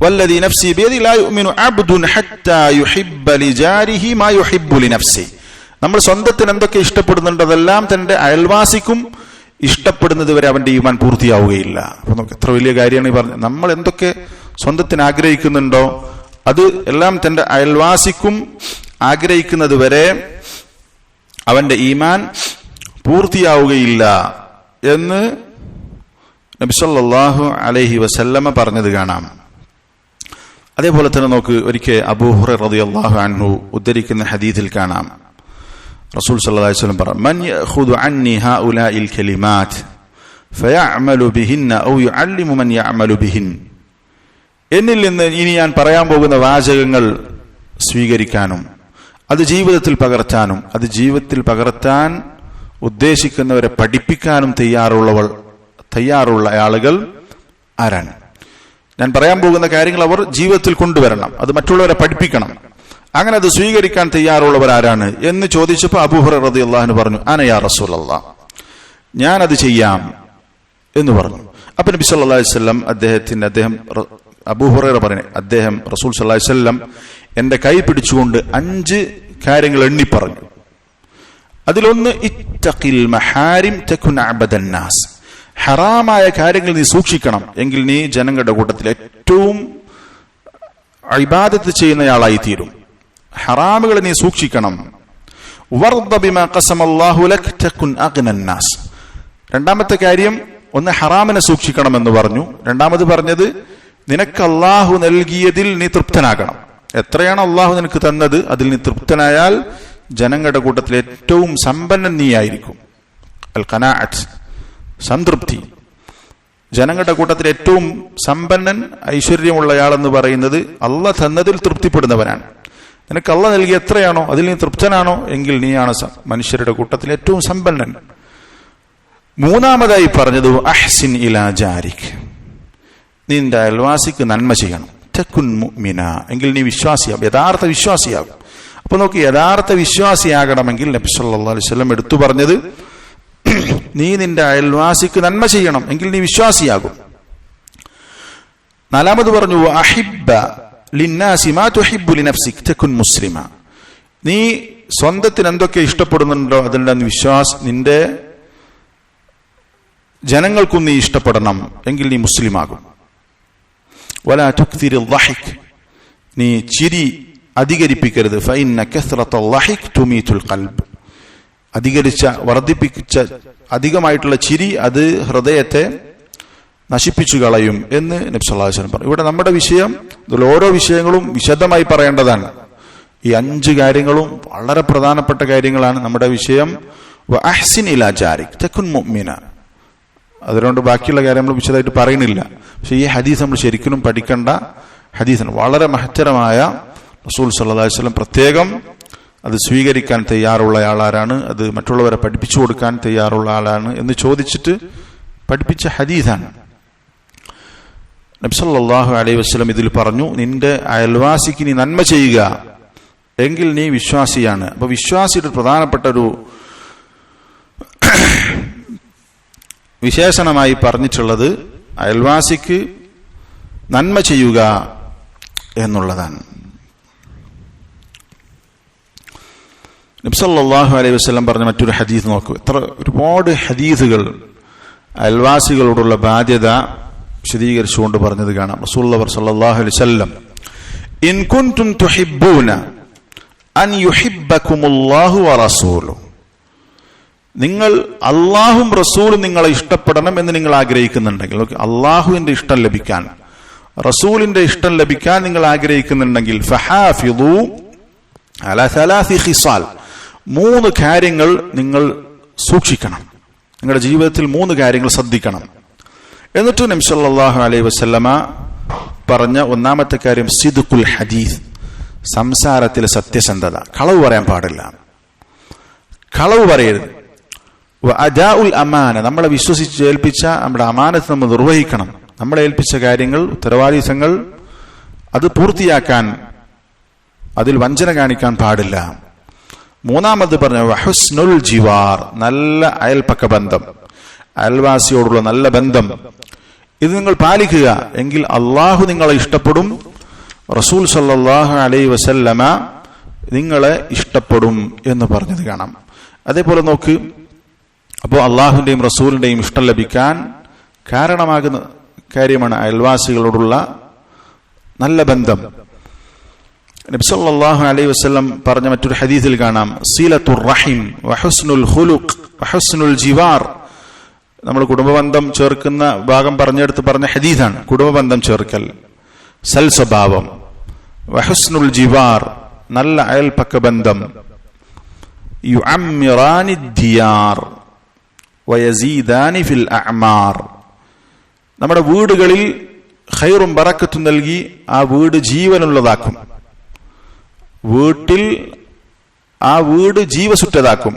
S1: വല്ലദീ നഫ്സി ബിയദി ലാ യുഅ്മിനു അബ്ദുൻ ഹത്താ യുഹിബ്ബ ലിജാരിഹി മാ യുഹിബ്ബു ലിനഫ്സി. നമ്മൾ സ്വന്തത്തിന് എന്തൊക്കെ ഇഷ്ടപ്പെടുന്നുണ്ടോ അതെല്ലാം തന്റെ അയൽവാസിക്കും ഇഷ്ടപ്പെടുന്നത് വരെ അവന്റെ ഈമാൻ പൂർത്തിയാവുകയില്ല. അപ്പൊ നമുക്ക് എത്ര വലിയ കാര്യമാണ് ഈ പറഞ്ഞത്. നമ്മൾ എന്തൊക്കെ സ്വന്തത്തിന് ആഗ്രഹിക്കുന്നുണ്ടോ അത് എല്ലാം തന്റെ അയൽവാസിക്കും ആഗ്രഹിക്കുന്നത് വരെ അവന്റെ ഈമാൻ പൂർത്തിയാവുകയില്ല എന്ന് നബി സല്ലല്ലാഹു അലൈഹി വസല്ലമ പറഞ്ഞത് കാണാം. അതേപോലെ തന്നെ നോക്ക്, ഒരിക്കൽ അബൂ ഹുറൈറ റളിയല്ലാഹു അൻഹു ഉദ്ധരിക്കുന്ന ഹദീസിൽ കാണാം, റസൂൽ സല്ലല്ലാഹു അലൈഹി വസല്ലം പറഞ്ഞു, മൻ യഖുദു അന്നി ഹൗലാഇൽ കലിമാത് ഫയഅമലു ബിഹിന്ന ഔ യുഅല്ലിമു മൻ യഅമലു ബിഹിൻ. എന്നിൽ നിന്ന് ഇനി ഞാൻ പറയാൻ പോകുന്ന വാചകങ്ങൾ സ്വീകരിക്കാനും അത് ജീവിതത്തിൽ പകർത്താനും അത് ജീവിതത്തിൽ പകർത്താൻ ഉദ്ദേശിക്കുന്നവരെ പഠിപ്പിക്കാനും തയ്യാറുള്ള ആളുകൾ ആരാണ്? ഞാൻ പറയാൻ പോകുന്ന കാര്യങ്ങൾ അവർ ജീവിതത്തിൽ കൊണ്ടുവരണം, അത് മറ്റുള്ളവരെ പഠിപ്പിക്കണം, അങ്ങനെ അത് സ്വീകരിക്കാൻ തയ്യാറുള്ളവർ ആരാണ് എന്ന് ചോദിച്ചപ്പോൾ അബൂ ഹുറൈറ റളിയല്ലാഹു അൻഹു പറഞ്ഞു, അന യാ റസൂലല്ലാഹ്, ഞാനത് ചെയ്യാം എന്ന് പറഞ്ഞു. അപ്പൊ നബി സല്ലല്ലാഹു അലൈഹി വസല്ലം അദ്ദേഹം അബൂ ഹുറൈറ പറഞ്ഞു, അദ്ദേഹം റസൂൽ സല്ലല്ലാഹു അലൈഹി വസല്ലം എന്റെ കൈ പിടിച്ചുകൊണ്ട് 5 കാര്യങ്ങൾ എണ്ണി പറഞ്ഞു. അതിലൊന്ന്, ഇത്തഖിൽ മഹാരിം തകുൻ അബദൻ നാസ്, ഹറാമായ കാര്യങ്ങൾ നീ സൂക്ഷിക്കണം, എങ്കിൽ നീ ജനങ്ങളുടെ കൂട്ടത്തിൽ ഏറ്റവും ഇബാദത്ത് ചെയ്യുന്നയാളായി തീരും. ഹറാമുകൾ നീ സൂക്ഷിക്കണം. വർദ ബിമാ ഖസമല്ലാഹു ലക് തകുൻ അഗ്നൻ നാസ്. രണ്ടാമത്തെ കാര്യം, ഒന്ന് ഹറാമിനെ സൂക്ഷിക്കണം എന്ന് പറഞ്ഞു. രണ്ടാമത് പറഞ്ഞത്, നിനക്ക് അള്ളാഹു നൽകിയതിൽ നീ തൃപ്തനാകണം. എത്രയാണ് അള്ളാഹു നിനക്ക് തന്നത് അതിൽ നീ തൃപ്തനായാൽ ജനങ്ങളുടെ കൂട്ടത്തിൽ ഏറ്റവും സമ്പന്നൻ നീയായിരിക്കും. അൽ ഖനാഅത്ത്, സംതൃപ്തി. ജനങ്ങളുടെ കൂട്ടത്തിൽ ഏറ്റവും സമ്പന്നൻ, ഐശ്വര്യമുള്ളയാളെന്ന് പറയുന്നത് അള്ളാഹ് തന്നതിൽ തൃപ്തിപ്പെടുന്നവനാണ്. നിനക്ക് അള്ളാഹ് നൽകിയ എത്രയാണോ അതിൽ നീ തൃപ്തനാണോ എങ്കിൽ നീയാണ് മനുഷ്യരുടെ കൂട്ടത്തിൽ ഏറ്റവും സമ്പന്നൻ. മൂന്നാമതായി പറഞ്ഞത്, അഹ്സിൻ ഇലാ ജാരിക്, നിന്റെ അയൽവാസിക്ക് നന്മ ചെയ്യണം. തകുൻ മുഅ്മിന, എങ്കിൽ നീ വിശ്വാസിയാകും, യഥാർത്ഥ വിശ്വാസിയാകും. അപ്പൊ നോക്ക്, യഥാർത്ഥ വിശ്വാസിയാകണമെങ്കിൽ നബി സല്ലല്ലാഹു അലൈഹി വസല്ലം എടുത്തു പറഞ്ഞത്, നീ നിന്റെ അയൽവാസിക്ക് നന്മ ചെയ്യണം, എങ്കിൽ നീ വിശ്വാസിയാകും. നാലാമത് പറഞ്ഞു, അഹിബ്ബ ലിന്നാസി മാ തുഹിബ്ബു ലിനഫ്സിക് തകുൻ മുസ്ലിമ, നീ സ്വന്തത്തിന് എന്തൊക്കെ ഇഷ്ടപ്പെടുന്നുണ്ടോ അതിന്റെ നിന്റെ ജനങ്ങൾക്കും നീ ഇഷ്ടപ്പെടണം, എങ്കിൽ നീ മുസ്ലിമാകും. വലാ തുക്തിരിൽ ളഹിക്, നീ ചിരി അധികരിപ്പിക്കരുത്. ഫഇന്ന കസ്റത്തുൽ ളഹിക് തുമീതുൽ ഖൽബ്, വർദ്ധിപ്പിച്ച അധികമായിട്ടുള്ള ചിരി അത് ഹൃദയത്തെ നശിപ്പിച്ചു കളയും എന്ന് നബി സല്ലല്ലാഹു അലൈഹി വസല്ലം പറഞ്ഞു. ഇവിടെ നമ്മുടെ വിഷയം, ഇതിൽ ഓരോ വിഷയങ്ങളും വിശദമായി പറയേണ്ടതാണ്. ഈ 5 കാര്യങ്ങളും വളരെ പ്രധാനപ്പെട്ട കാര്യങ്ങളാണ്. നമ്മുടെ വിഷയം വഅഹ്സിൻ ഇലാ ജാരിക് തകുൻ മുഅ്മിന. അതുകൊണ്ട് ബാക്കിയുള്ള കാര്യം നമ്മൾ വിശദമായിട്ട് പറയുന്നില്ല. പക്ഷെ ഈ ഹദീസ് നമ്മൾ ശരിക്കും പഠിക്കേണ്ട ഹദീസാണ്. വളരെ മഹത്തരമായ, റസൂൽ സല്ലല്ലാഹു അലൈഹി വസല്ലം പ്രത്യേകം അത് സ്വീകരിക്കാൻ തയ്യാറുള്ള ആളാരാണ്, അത് മറ്റുള്ളവരെ പഠിപ്പിച്ചു കൊടുക്കാൻ തയ്യാറുള്ള ആളാണ് എന്ന് ചോദിച്ചിട്ട് പഠിപ്പിച്ച ഹദീസാണ്. നബി സല്ലല്ലാഹു അലൈഹി വസല്ലം ഇതിൽ പറഞ്ഞു, നിന്റെ അയൽവാസിക്ക് നീ നന്മ ചെയ്യുക, എങ്കിൽ നീ വിശ്വാസിയാണ്. അപ്പൊ വിശ്വാസിയുടെ പ്രധാനപ്പെട്ട ഒരു വിശേഷണമായി പറഞ്ഞിട്ടുള്ളത് അയൽവാസിക്ക് നന്മ ചെയ്യുക എന്നുള്ളതാണ്. നബി സല്ലല്ലാഹു അലൈഹി വസല്ലം പറഞ്ഞ മറ്റൊരു ഹദീസ് നോക്കൂ. ഒരുപാട് ഹദീസുകൾ അയൽവാസികളോടുള്ള ബാധ്യത വിശദീകരിച്ചുകൊണ്ട് പറഞ്ഞത് കാണാം. റസൂലുള്ളാഹി സ്വല്ലല്ലാഹു അലൈഹി വസല്ലം, ഇൻ കുൻതും തുഹിബ്ബൂന അൻ യുഹിബ്ബകുമുല്ലാഹു വറസൂലുഹു, നിങ്ങൾ അള്ളാഹും റസൂലും നിങ്ങളെ ഇഷ്ടപ്പെടണം എന്ന് നിങ്ങൾ ആഗ്രഹിക്കുന്നുണ്ടെങ്കിൽ, അള്ളാഹുവിന്റെ ഇഷ്ടം ലഭിക്കാൻ, റസൂലിന്റെ ഇഷ്ടം ലഭിക്കാൻ നിങ്ങൾ ആഗ്രഹിക്കുന്നുണ്ടെങ്കിൽ, ഫഹാഫിദു അലാ സലാസി ഖിസാൽ, 3 കാര്യങ്ങൾ നിങ്ങൾ സൂക്ഷിക്കണം. നിങ്ങളുടെ ജീവിതത്തിൽ 3 കാര്യങ്ങൾ ശ്രദ്ധിക്കണം. എന്നിട്ട് നബി സല്ലല്ലാഹു അലൈഹി വസല്ലമ പറഞ്ഞ ഒന്നാമത്തെ കാര്യം സിദ്ഖുൽ ഹദീസ്, സംസാരത്തിലെ സത്യസന്ധത. കളവ് പറയാൻ പാടില്ല, കളവ് പറയരുത്. അദാഉൽ അമാന, നമ്മളെ വിശ്വസിച്ച് ഏൽപ്പിച്ച നമ്മുടെ അമാനത്ത് നമ്മൾ നിർവഹിക്കണം. നമ്മളെ ഏൽപ്പിച്ച കാര്യങ്ങൾ, ഉത്തരവാദിത്തങ്ങൾ അത് പൂർത്തിയാക്കാൻ, അതിൽ വഞ്ചന കാണിക്കാൻ പാടില്ല. മൂന്നാമത് പറഞ്ഞ വഹുസ്നുൽ ജിവാർ, നല്ല അയൽപക്ക ബന്ധം, അയൽവാസിയോടുള്ള നല്ല ബന്ധം. ഇത് നിങ്ങൾ പാലിക്കുക, എങ്കിൽ അള്ളാഹു നിങ്ങളെ ഇഷ്ടപ്പെടും, റസൂൽ സല്ലല്ലാഹു അലൈഹി വസല്ലമ നിങ്ങളെ ഇഷ്ടപ്പെടും എന്ന് പറഞ്ഞത് കാണാം. അതേപോലെ നോക്ക്, അപ്പോൾ അള്ളാഹുവിന്റെയും റസൂലിന്റെയും ഇഷ്ടം ലഭിക്കാൻ കാരണമാകുന്ന കാര്യമാണ് അയൽവാസികളോടുള്ള നല്ല ബന്ധം. നബി സല്ലല്ലാഹു അലൈഹി വസല്ലം പറഞ്ഞ മറ്റൊരു ഹദീസിൽ കാണാം, സീലത്തുർ റഹിം വഹുസ്നുൽ ഖുലുഖ് വഹുസ്നുൽ ജിവാർ. നമ്മൾ കുടുംബബന്ധം ചേർക്കുന്ന ഭാഗം പറഞ്ഞെടുത്ത് പറഞ്ഞ ഹദീസാണ്. കുടുംബബന്ധം ചേർക്കൽ, സൽ സ്വഭാവം, വഹുസ്നുൽ ജിവാർ നല്ല അയൽപക്ക ബന്ധം, യുഅമ്മിറാനി ദിയാർ വയസീദാനി ഫിൽ അഅ്മാർ. നമ്മുടെ വീടുകളിൽ ഖൈറും ബറക്കത്തും നൽകി ആ വീട് ജീവനുള്ളതാക്കും, വീട്ടിൽ ആ വീട് ജീവസുറ്റതാക്കും.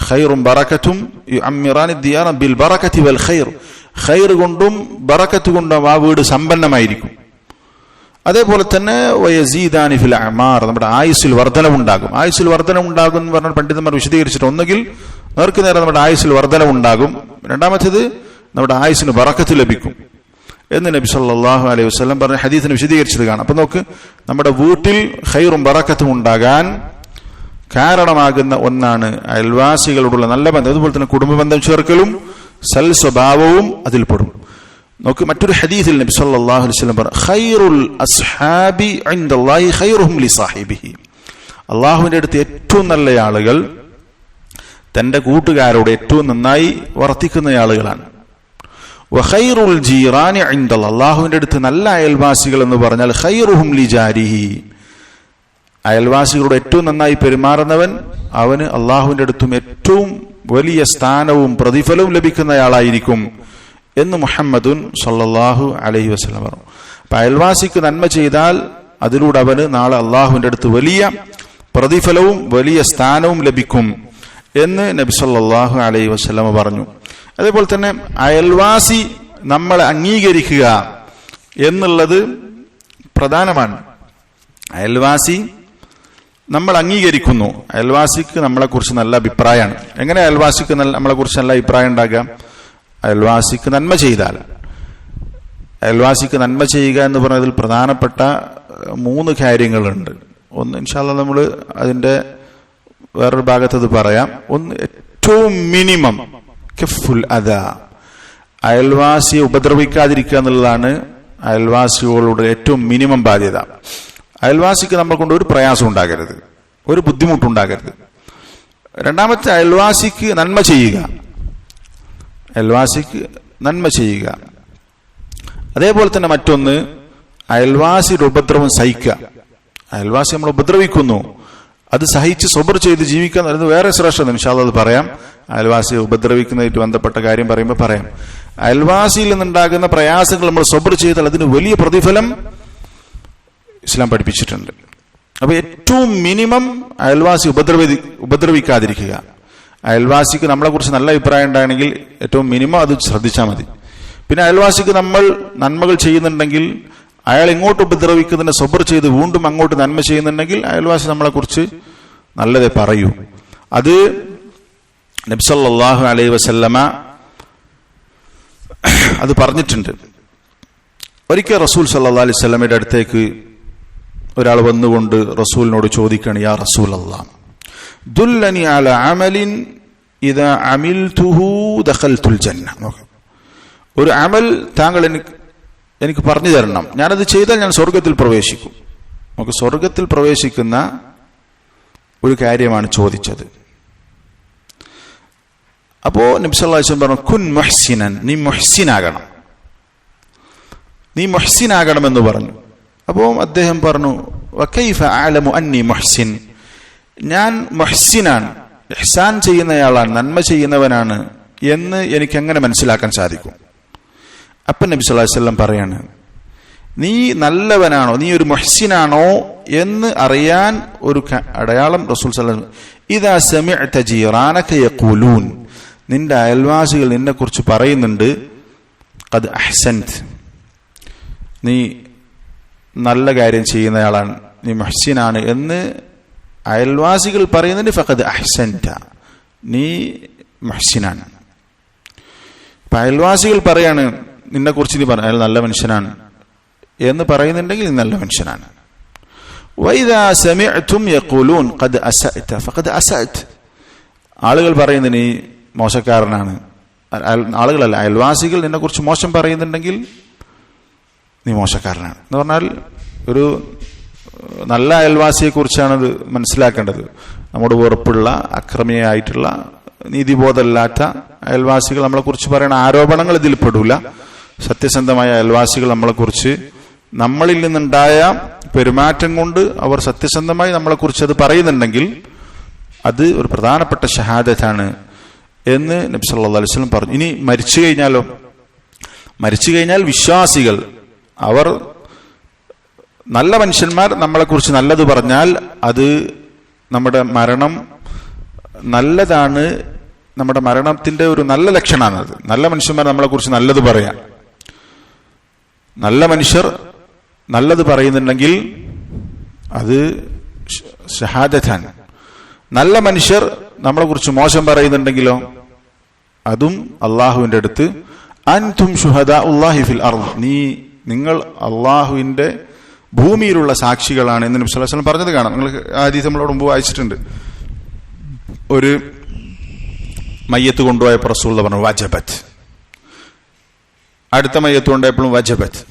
S1: ഖൈറും ബറക്കത്തും യുഅമ്മിറാനി ദിയാർ ബിൽ ബറക്കത്തി വൽ ഖൈർ. ഖൈർ കൊണ്ടും ബറക്കത്ത് കൊണ്ടും ആ വീട് സമ്പന്നമായിരിക്കും. അതേപോലെ തന്നെ വയസീദാനി ഫിൽ അഅ്മാർ, നമ്മുടെ ആയുസ്സിൽ വർധനവുണ്ടാകും. ആയുസ്സിൽ വർധനവുണ്ടാകും എന്ന് പറഞ്ഞാൽ പണ്ഡിതന്മാർ വിശദീകരിച്ചിട്ട്, ഒന്നുകിൽ നേർക്ക് നേരെ നമ്മുടെ ആയുസ്സിൽ വർധനവുണ്ടാകും, രണ്ടാമത്തേത് നമ്മുടെ ആയുസ്സിന് ബറക്കത്ത് ലഭിക്കും എന്ന് നബി സല്ലല്ലാഹു അലൈഹി വസല്ലം പറഞ്ഞ ഹദീസിനെ വിശദീകരിച്ചത് കാണാം. അപ്പൊ നോക്ക്, നമ്മുടെ വീട്ടിൽ ഖൈറും ബറക്കത്തും ഉണ്ടാകാൻ കാരണമാകുന്ന ഒന്നാണ് അയൽവാസികളോടുള്ള നല്ല ബന്ധം. അതുപോലെ തന്നെ കുടുംബ ബന്ധം ചേർക്കലും സൽ സ്വഭാവവും അതിൽപ്പെടും. നോക്ക്, മറ്റൊരു ഹദീസിൽ നബി സല്ലല്ലാഹു അലൈഹി വസല്ലം പറഞ്ഞു, ഖൈറുൽ അസ്ഹാബി ഇൻദല്ലാഹി ഖൈറുഹും ലിസാഹിബിഹി. അല്ലാഹുവിന്റെ അടുത്ത് ഏറ്റവും നല്ല ആളുകൾ തന്റെ കൂട്ടുകാരോട് ഏറ്റവും നന്നായി വർത്തിക്കുന്ന ആളുകളാണ്. വഖൈറുൽ ജീറാനി ഇൻദല്ലാഹ്, അല്ലാഹുവിന്റെ അടുത്ത് നല്ല അയൽവാസികൾ എന്ന് പറഞ്ഞാൽ ഖൈറുഹും ലിജാരിഹി, അയൽവാസികളോട് ഏറ്റവും നന്നായി പെരുമാറുന്നവൻ അവന് അള്ളാഹുവിന്റെ അടുത്തും ഏറ്റവും വലിയ സ്ഥാനവും പ്രതിഫലവും ലഭിക്കുന്നയാളായിരിക്കും എന്ന് മുഹമ്മദുൻ സല്ലല്ലാഹു അലൈഹി വസല്ലം പറഞ്ഞു. അപ്പൊ അയൽവാസിക്ക് നന്മ ചെയ്താൽ അതിലൂടെ അവന് നാളെ അള്ളാഹുവിന്റെ അടുത്ത് വലിയ പ്രതിഫലവും വലിയ സ്ഥാനവും ലഭിക്കും എന്ന് നബി സല്ലല്ലാഹു അലൈഹി വസല്ലം പറഞ്ഞു. അതേപോലെ തന്നെ അയൽവാസി നമ്മളെ അംഗീകരിക്കുക എന്നുള്ളത് പ്രധാനമാണ്. അയൽവാസി നമ്മൾ അംഗീകരിക്കുന്നു, അയൽവാസിക്ക് നമ്മളെക്കുറിച്ച് നല്ല അഭിപ്രായമാണ്. എങ്ങനെ അയൽവാസിക്ക് നമ്മളെക്കുറിച്ച് നല്ല അഭിപ്രായം ഉണ്ടാകാം? അയൽവാസിക്ക് നന്മ ചെയ്താൽ. അയൽവാസിക്ക് നന്മ ചെയ്യുക എന്ന് പറഞ്ഞതിൽ പ്രധാനപ്പെട്ട 3 കാര്യങ്ങളുണ്ട്. ഒന്ന് ഇൻഷാ അല്ലാഹ് നമ്മൾ അതിന്റെ വേറൊരു ഭാഗത്തത് പറയാം. ഒന്ന്, ഏറ്റവും മിനിമം കഫുൽ അദാ, അയൽവാസിയെ ഉപദ്രവിക്കാതിരിക്കുക എന്നുള്ളതാണ് അയൽവാസികളോട് ഏറ്റവും മിനിമം ബാധ്യത. അയൽവാസിക്ക് നമ്മളെ കൊണ്ട് ഒരു പ്രയാസം ഉണ്ടാകരുത്, ഒരു ബുദ്ധിമുട്ടുണ്ടാകരുത്. രണ്ടാമത്തെ, അയൽവാസിക്ക് നന്മ ചെയ്യുക, അയൽവാസിക്ക് നന്മ ചെയ്യുക. അതേപോലെ തന്നെ മറ്റൊന്ന്, അയൽവാസിയുടെ ഉപദ്രവം സഹിക്കുക. അയൽവാസി നമ്മൾ ഉപദ്രവിക്കുന്നു, അത് സഹിച്ച് സബർ ചെയ്ത് ജീവിക്കുക എന്നത് വേറെ ശ്രേഷ്ഠത. ഇൻഷാ അല്ലാഹ് അത് പറയാം. അയൽവാസിയെ ഉപദ്രവിക്കുന്നതായിട്ട് ബന്ധപ്പെട്ട കാര്യം പറയുമ്പോൾ പറയാം. അയൽവാസിയിൽ നിന്നുണ്ടാകുന്ന പ്രയാസങ്ങൾ നമ്മൾ സബർ ചെയ്താൽ അതിന് വലിയ പ്രതിഫലം ഇസ്ലാം പഠിപ്പിച്ചിട്ടുണ്ട്. അപ്പൊ ഏറ്റവും മിനിമം അയൽവാസി ഉപദ്രവിക്കാതിരിക്കുക. അയൽവാസിക്ക് നമ്മളെ കുറിച്ച് നല്ല അഭിപ്രായം ഉണ്ടാകണമെങ്കിൽ ഏറ്റവും മിനിമം അത് ശ്രദ്ധിച്ചാൽ മതി. പിന്നെ അയൽവാസിക്ക് നമ്മൾ നന്മകൾ ചെയ്യുന്നുണ്ടെങ്കിൽ അയാൾ ഇങ്ങോട്ട് ഉപദ്രവിക്കുന്നതിനെ സബർ ചെയ്ത് വീണ്ടും അങ്ങോട്ട് നന്മ ചെയ്യുന്നുണ്ടെങ്കിൽ അയൽവാസി നമ്മളെ കുറിച്ച് നല്ലതേ പറയൂ. അത് നബി സല്ലല്ലാഹു അലൈഹി വസല്ലമ അത് പറഞ്ഞിട്ടുണ്ട്. ഒരിക്കൽ റസൂൽ സല്ലല്ലാഹു അലൈഹി വസല്ലമയുടെ അടുത്തേക്ക് ഒരാൾ വന്നുകൊണ്ട് റസൂലിനോട് ചോദിക്കുകയാണ്, യാ റസൂലല്ലാഹ് ദുല്ലനി അലാ അമലിൻ ഇദാ അമിൽതുഹു ദഖൽതുൽ ജന്ന. ഒരു അമൽ താങ്കൾ എനിക്ക് പറഞ്ഞു തരണം, ഞാനത് ചെയ്താൽ ഞാൻ സ്വർഗത്തിൽ പ്രവേശിക്കും. നമുക്ക് സ്വർഗത്തിൽ പ്രവേശിക്കുന്ന ഒരു കാര്യമാണ് ചോദിച്ചത്. അപ്പോ നബി സല്ലല്ലാഹു അലൈഹി വസല്ലം പറഞ്ഞു, കുൻ മുഹ്സിനൻ, നീ മുഹ്സിനാകണം, നീ മുഹ്സിനാകണമെന്ന് പറഞ്ഞു. അപ്പോൾ അദ്ദേഹം പറഞ്ഞു, വകൈഫ അഅലമു അന്നി മുഹ്സിൻ, ഞാൻ മുഹ്സിനാണ്, ഇഹ്സാൻ ചെയ്യുന്നയാളാണ്, നന്മ ചെയ്യുന്നവനാണ് എന്ന് എനിക്ക് എങ്ങനെ മനസ്സിലാക്കാൻ സാധിക്കും? അപ്പം നബി സല്ലല്ലാഹു അലൈഹി വസല്ലം പറയാണ്, നീ നല്ലവനാണോ, നീ ഒരു മുഹ്സിനാണോ എന്ന് അറിയാൻ ഒരു അടയാളം റസൂൽ സല്ലല്ലാഹു അലൈഹി വസല്ലം, ഇദാ സമിഅത ജീറാനക യഖൂലൂൻ, നിന്റെ അയൽവാസികൾ നിന്നെ കുറിച്ച് പറയുന്നുണ്ട്, ഖദ് അഹ്സൻത്, നീ നല്ല കാര്യം ചെയ്യുന്നയാളാണ്, നീ മുഹ്സിനാണ് എന്ന് അയൽവാസികൾ പറയുന്നുണ്ട്, ഫഖദ് അഹ്സൻത, നീ മുഹ്സിനാണ്. അയൽവാസികൾ പറയാണ്, നിന്നെക്കുറിച്ച് നീ പറഞ്ഞു അയാൾ നല്ല മനുഷ്യനാണ് എന്ന് പറയുന്നുണ്ടെങ്കിൽ നീ നല്ല മനുഷ്യനാണ്. വൈദാ സമിഅ്തും യഖൂലൂൻ ഖദ് അസഅത ഫഖദ് അസഅത, ആളുകൾ പറയുന്നത് നീ മോശക്കാരനാണ്, ആളുകളല്ല അയൽവാസികൾ നിന്നെക്കുറിച്ച് മോശം പറയുന്നുണ്ടെങ്കിൽ നീ മോശക്കാരനാണ് എന്ന് പറഞ്ഞാൽ ഒരു നല്ല അയൽവാസിയെക്കുറിച്ചാണത് മനസ്സിലാക്കേണ്ടത്. നമ്മുടെ വെറുപ്പുള്ള അക്രമിയായിട്ടുള്ള നീതിബോധമില്ലാത്ത അയൽവാസികൾ നമ്മളെക്കുറിച്ച് പറയുന്ന ആരോപണങ്ങൾ ഇതിൽ പെടൂല. സത്യസന്ധമായ അയൽവാസികൾ നമ്മളെക്കുറിച്ച് നമ്മളിൽ നിന്നുണ്ടായ പെരുമാറ്റം കൊണ്ട് അവർ സത്യസന്ധമായി നമ്മളെക്കുറിച്ച് അത് പറയുന്നുണ്ടെങ്കിൽ അത് ഒരു പ്രധാനപ്പെട്ട ഷഹാദത്താണ് എന്ന് നബി സല്ലല്ലാഹു അലൈഹി വസല്ലം പറഞ്ഞു. ഇനി മരിച്ചു കഴിഞ്ഞാലോ? മരിച്ചു കഴിഞ്ഞാൽ വിശ്വാസികൾ അവർ നല്ല മനുഷ്യന്മാർ നമ്മളെക്കുറിച്ച് നല്ലത് പറഞ്ഞാൽ അത് നമ്മുടെ മരണം നല്ലതാണ്, നമ്മുടെ മരണത്തിന്റെ ഒരു നല്ല ലക്ഷണമാണത്. നല്ല മനുഷ്യന്മാർ നമ്മളെക്കുറിച്ച് നല്ലത് പറയാം. നല്ല മനുഷ്യർ നല്ലത് പറയുന്നുണ്ടെങ്കിൽ അത് ഷഹാദത്താണ്. നല്ല മനുഷ്യർ നമ്മളെക്കുറിച്ച് മോശം പറയുന്നുണ്ടെങ്കിലോ അതും അള്ളാഹുവിന്റെ അടുത്ത് അൻതും ശുഹദാഉല്ലാഹി ഫിൽ അർദ്, നിങ്ങൾ അള്ളാഹുവിന്റെ ഭൂമിയിലുള്ള സാക്ഷികളാണ് എന്ന് നബി സല്ലല്ലാഹു അലൈഹി വസല്ലം പറഞ്ഞത് കാണാം. നിങ്ങൾ ആ ഹദീസ് നമ്മളോട് മുമ്പ് വായിച്ചിട്ടുണ്ട്. ഒരു മയ്യത്ത് കൊണ്ടുപോയപ്പോൾ റസൂലുള്ളാഹി പറഞ്ഞു വജബത്ത്, അടുത്ത മയ്യത്ത് കൊണ്ടുപോയപ്പോഴും വജബത്ത്.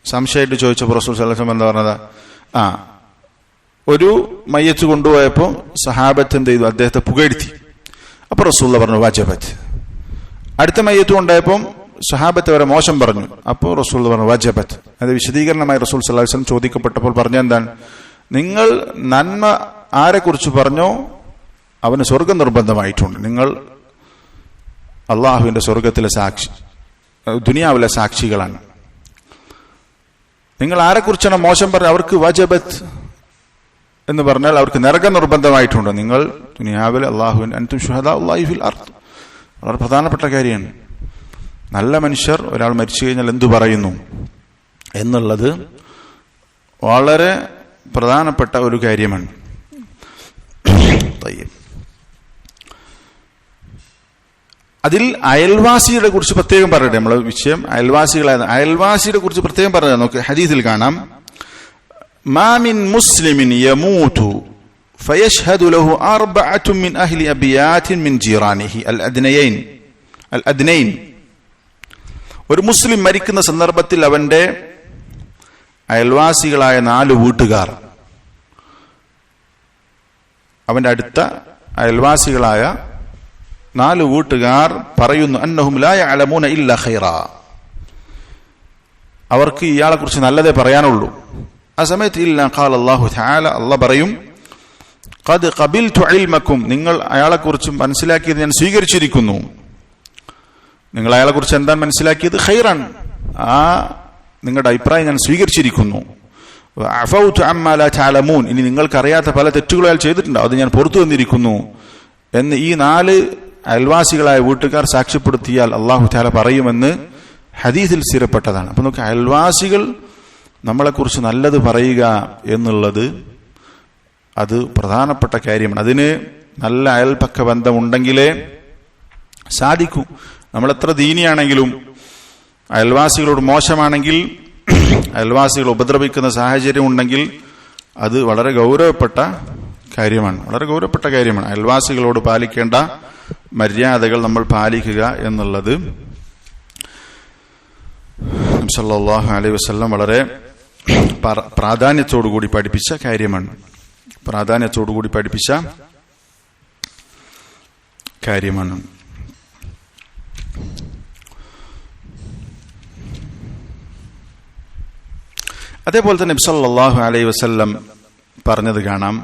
S1: സംശയമായിട്ട് ചോദിച്ചപ്പോൾ റസൂൽ സല്ലല്ലാഹു അലൈഹി വസല്ലം എന്താ പറഞ്ഞത്? ഒരു മയ്യത്ത് കൊണ്ടുപോയപ്പോൾ സഹാബത്ത് എന്ത് ചെയ്തു? അദ്ദേഹത്തെ പുകഴ്ത്തി. അപ്പൊ റസൂലുള്ളാഹി പറഞ്ഞു വജബത്ത്. അടുത്ത മയ്യത്ത് കൊണ്ടുപോയപ്പോൾ സഹാബത്ത് വരെ മോശം പറഞ്ഞു. അപ്പോൾ റസൂൽ പറഞ്ഞു വജബത്ത്. അത് വിശദീകരണമായി റസൂൽ സല്ലല്ലാഹു അലൈഹി വസല്ലം ചോദിക്കപ്പെട്ടപ്പോൾ പറഞ്ഞ എന്താണ്? നിങ്ങൾ നന്മ ആരെക്കുറിച്ച് പറഞ്ഞോ അവന് സ്വർഗം നിർബന്ധമായിട്ടുണ്ട്. നിങ്ങൾ അള്ളാഹുവിന്റെ സ്വർഗത്തിലെ സാക്ഷി, ദുനിയാവിലെ സാക്ഷികളാണ്. നിങ്ങൾ ആരെക്കുറിച്ചാണ് മോശം പറഞ്ഞത് അവർക്ക് വജബത്ത് എന്ന് പറഞ്ഞാൽ അവർക്ക് നരകം നിർബന്ധമായിട്ടുണ്ട്. നിങ്ങൾ ദുനിയാവിലെ അള്ളാഹുവിൻ അൻതും ശുഹദാഉല്ലാഹി ഫിൽ അർദ്, വളരെ പ്രധാനപ്പെട്ട കാര്യമാണ്. നല്ല മനുഷ്യർ ഒരാൾ മരിച്ചു കഴിഞ്ഞാൽ എന്തു പറയുന്നു എന്നുള്ളത് വളരെ പ്രധാനപ്പെട്ട ഒരു കാര്യമാണ്. അതിൽ അയൽവാസിയുടെ കുറിച്ച് പ്രത്യേകം പറയട്ടെ. നമ്മളെ വിഷയം അയൽവാസികളായ അയൽവാസിയുടെ കുറിച്ച് പ്രത്യേകം പറയാം. നമുക്ക് ഹദീസിൽ കാണാം, മാ മിൻ മുസ്ലിമിൻ യമൂതു ഫയശ്ഹദു ലഹു അർബഅതു മിൻ അഹ്ലി അബിയാതിൻ മിൻ ജീറാനിഹി അൽ അദ്നൈൻ. ഒരു മുസ്ലിം മരിക്കുന്ന സന്ദർഭത്തിൽ അവന്റെ അയൽവാസികളായ 4 വീട്ടുകാർ, അവന്റെ അടുത്ത അയൽവാസികളായ 4 വീട്ടുകാർ പറയുന്നു അന്നഹും ലാ യഅലമൂന ഇല്ലാ ഖൈറാ, അവർക്ക് ഇയാളെ കുറിച്ച് നല്ലതേ പറയാനുള്ളൂ. ആ സമയത്ത് ഇല്ലാ ഖാല അല്ലാഹു തആല, അല്ലാഹ് പറയും ഖദ് ഖബിൽതു ഇൽമക്കും, നിങ്ങൾ അയാളെ കുറിച്ച് മനസ്സിലാക്കിയത് ഞാൻ സ്വീകരിച്ചിരിക്കുന്നു. നിങ്ങൾ അയാളെ കുറിച്ച് എന്താണ് മനസ്സിലാക്കിയത്? ഖൈറാൻ, ആ നിങ്ങളുടെ അഭിപ്രായം ഞാൻ സ്വീകരിച്ചിരിക്കുന്നു. അഫൗതു അമ്മാ ലാ തഅലമൂൻ, ഇനി നിങ്ങൾക്കറിയാത്ത പല തെറ്റുകളും അയാൾ ചെയ്തിട്ടുണ്ട്, അത് ഞാൻ പുറത്തു വന്നിരിക്കുന്നു എന്ന് ഈ 4 അയൽവാസികളായ വീട്ടുകാർ സാക്ഷ്യപ്പെടുത്തിയാൽ അല്ലാഹു തആല പറയുമെന്ന് ഹദീസിൽ സ്ഥിരപ്പെട്ടതാണ്. അപ്പൊ നമുക്ക് അയൽവാസികൾ നമ്മളെക്കുറിച്ച് നല്ലത് പറയുക എന്നുള്ളത് അത് പ്രധാനപ്പെട്ട കാര്യമാണ്. അതിന് നല്ല അയൽപക്ക ബന്ധമുണ്ടെങ്കിലേ സാധിക്കൂ. നമ്മളെത്ര ദീനിയാണെങ്കിലും അയൽവാസികളോട് മോശമാണെങ്കിൽ, അയൽവാസികൾ ഉപദ്രവിക്കുന്ന സാഹചര്യം ഉണ്ടെങ്കിൽ അത് വളരെ ഗൗരവപ്പെട്ട കാര്യമാണ്, വളരെ ഗൗരവപ്പെട്ട കാര്യമാണ്. അയൽവാസികളോട് പാലിക്കേണ്ട മര്യാദകൾ നമ്മൾ പാലിക്കുക എന്നുള്ളത് നബി സല്ലല്ലാഹു അലൈഹി വസല്ലം വളരെ പ്രാധാന്യത്തോടുകൂടി പഠിപ്പിച്ച കാര്യമാണ്. പ്രാധാന്യത്തോടുകൂടി പഠിപ്പിച്ച കാര്യമാണ്. അതേപോലെ തന്നെ നബി സല്ലല്ലാഹു അലൈഹി വസല്ലം പറഞ്ഞത് കാണാം,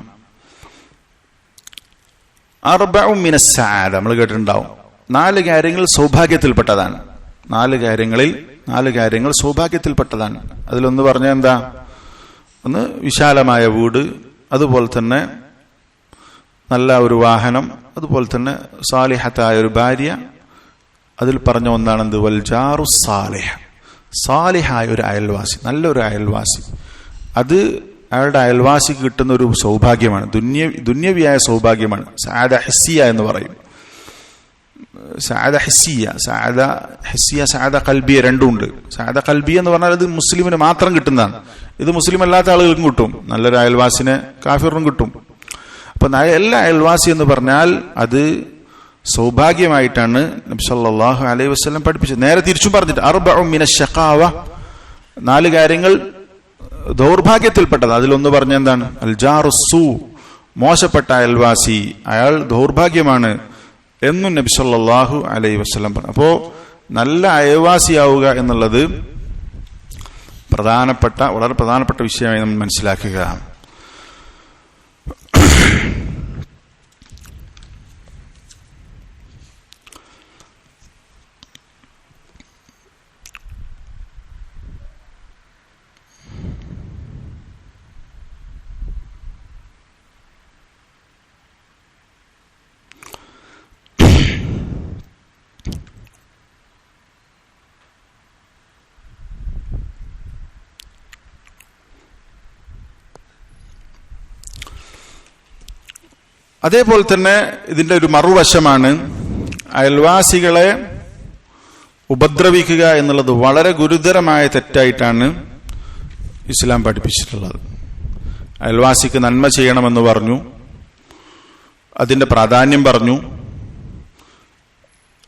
S1: അർബഉ മിനസ് സഅദ, നമ്മൾ കേട്ടിട്ടുണ്ടാവും. 4 കാര്യങ്ങൾ സൗഭാഗ്യത്തിൽപ്പെട്ടതാണ്. 4 കാര്യങ്ങൾ സൗഭാഗ്യത്തിൽപ്പെട്ടതാണ്. അതിലൊന്ന് പറഞ്ഞ എന്താ? ഒന്ന് വിശാലമായ വീട്, അതുപോലെ തന്നെ നല്ല ഒരു വാഹനം, അതുപോലെ തന്നെ സാലിഹത്തായ ഒരു ഭാര്യ. അതിൽ പറഞ്ഞ ഒന്നാണെന്ത്? വൽ ജാറു സാലിഹ്, സാലിഹായ ഒരു അയൽവാസി, നല്ലൊരു അയൽവാസി. അത് അയാളുടെ അയൽവാസിക്ക് കിട്ടുന്ന ഒരു സൗഭാഗ്യമാണ്, ദുന്യവിയായ സൗഭാഗ്യമാണ്. സഅദ ഹിസ്സിയ എന്ന് പറയും. സഅദ ഹിസ്സിയ, സഅദ ഖൽബിയ രണ്ടുമുണ്ട്. സഅദ ഖൽബിയ എന്ന് പറഞ്ഞാൽ ഇത് മുസ്ലിമിന് മാത്രം കിട്ടുന്നതാണ്. ഇത് മുസ്ലിം അല്ലാത്ത ആളുകൾക്കും കിട്ടും. നല്ലൊരു അയൽവാസിനെ കാഫിറിനും കിട്ടും. അപ്പൊ എല്ലാ അയൽവാസി എന്ന് പറഞ്ഞാൽ അത് സൗഭാഗ്യമായിട്ടാണ് നബി സല്ലല്ലാഹു അലൈഹി വസല്ലം പഠിപ്പിച്ചത്. നേരെ തിരിച്ചും പറഞ്ഞിട്ട് അർബഉ മിനശ് ശഖാവ, 4 കാര്യങ്ങൾ ദൗർഭാഗ്യത്തിൽപ്പെട്ടത്. അതിലൊന്ന് പറഞ്ഞ എന്താണ്? അൽ ജാറുസ്സൂ, മോശപ്പെട്ട അയൽവാസി, അയാൾ ദൗർഭാഗ്യമാണ് എന്നും നബി സല്ലല്ലാഹു അലൈഹി വസല്ലം പറഞ്ഞു. അപ്പോ നല്ല അയൽവാസിയാവുക എന്നുള്ളത് വളരെ പ്രധാനപ്പെട്ട വിഷയമായി നമ്മൾ മനസ്സിലാക്കുക. അതേപോലെ തന്നെ ഇതിന്റെ ഒരു മറുവശമാണ് അയൽവാസികളെ ഉപദ്രവിക്കുക എന്നുള്ളത് വളരെ ഗുരുതരമായ തെറ്റായിട്ടാണ് ഇസ്ലാം പഠിപ്പിച്ചിട്ടുള്ളത്. അയൽവാസിക്ക് നന്മ ചെയ്യണമെന്ന് പറഞ്ഞു, അതിന്റെ പ്രാധാന്യം പറഞ്ഞു.